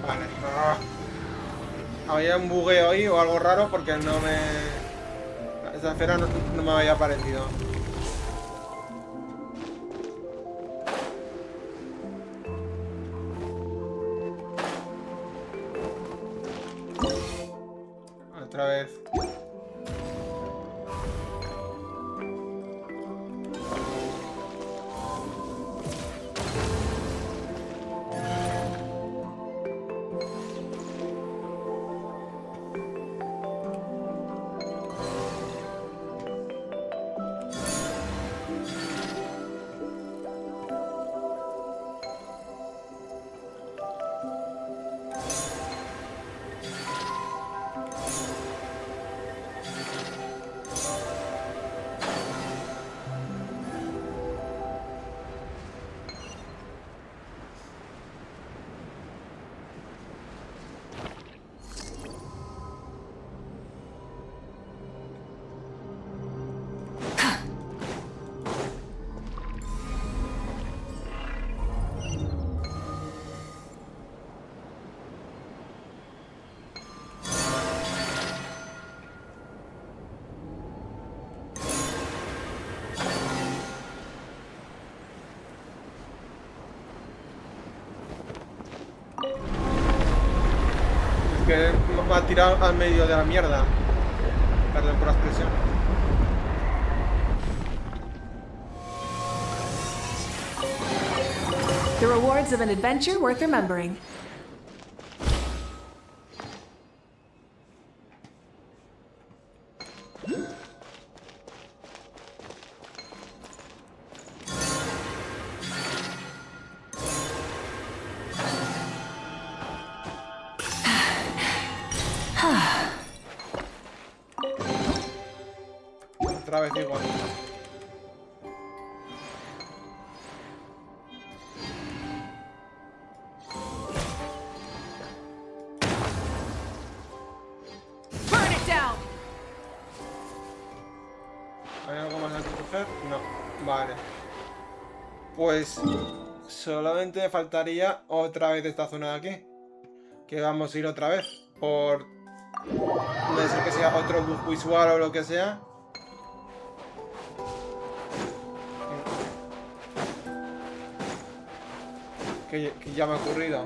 A: Vale. Había un bugueo ahí o algo raro porque no me... Esa esfera no me había aparecido. Que me ha tirado al medio de la mierda. Perdón por la expresión.
G: The rewards of an adventure worth remembering.
A: Otra vez igual.
G: Burn it down.
A: ¿Hay algo más que coger? No. Vale. Pues solamente me faltaría otra vez esta zona de aquí. Que vamos a ir otra vez. Por... Puede ser que sea otro bug visual o lo que sea. Que ya me ha ocurrido.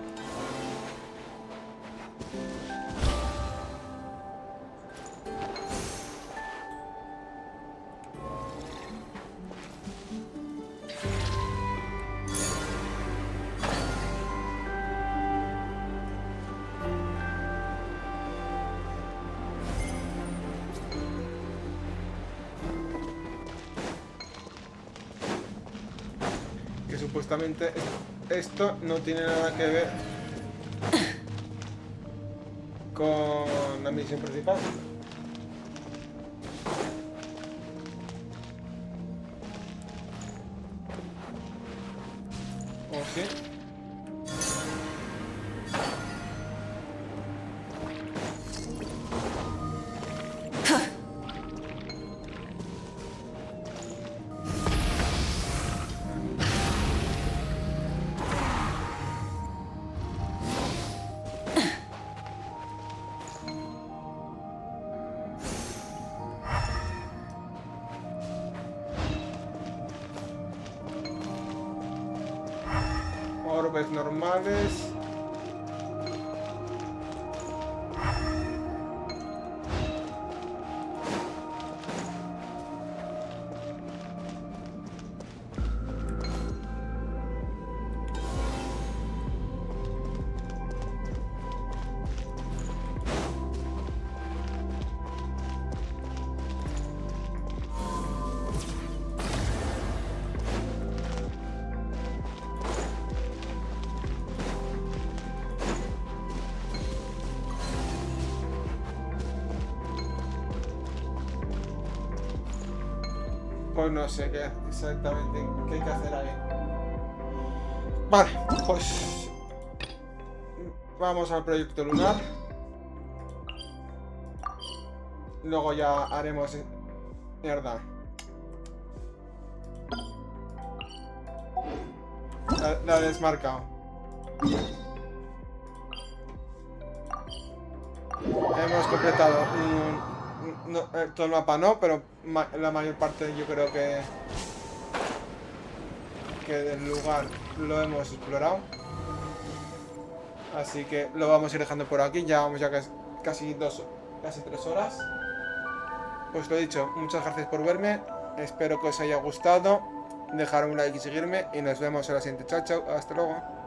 A: Que supuestamente esto no tiene nada que ver con la misión principal. ¿O sí? Orbes normales. Pues no sé qué exactamente qué hay que hacer ahí. Vale, pues vamos al proyecto lunar. Luego ya haremos... Mierda. La he desmarcado. Hemos completado todo el mapa no, pero la mayor parte yo creo que del lugar lo hemos explorado. Así que lo vamos a ir dejando por aquí. Ya vamos casi 3 horas. Pues lo dicho, muchas gracias por verme. Espero que os haya gustado. Dejar un like y seguirme. Y nos vemos en la siguiente. Chao, chao. Hasta luego.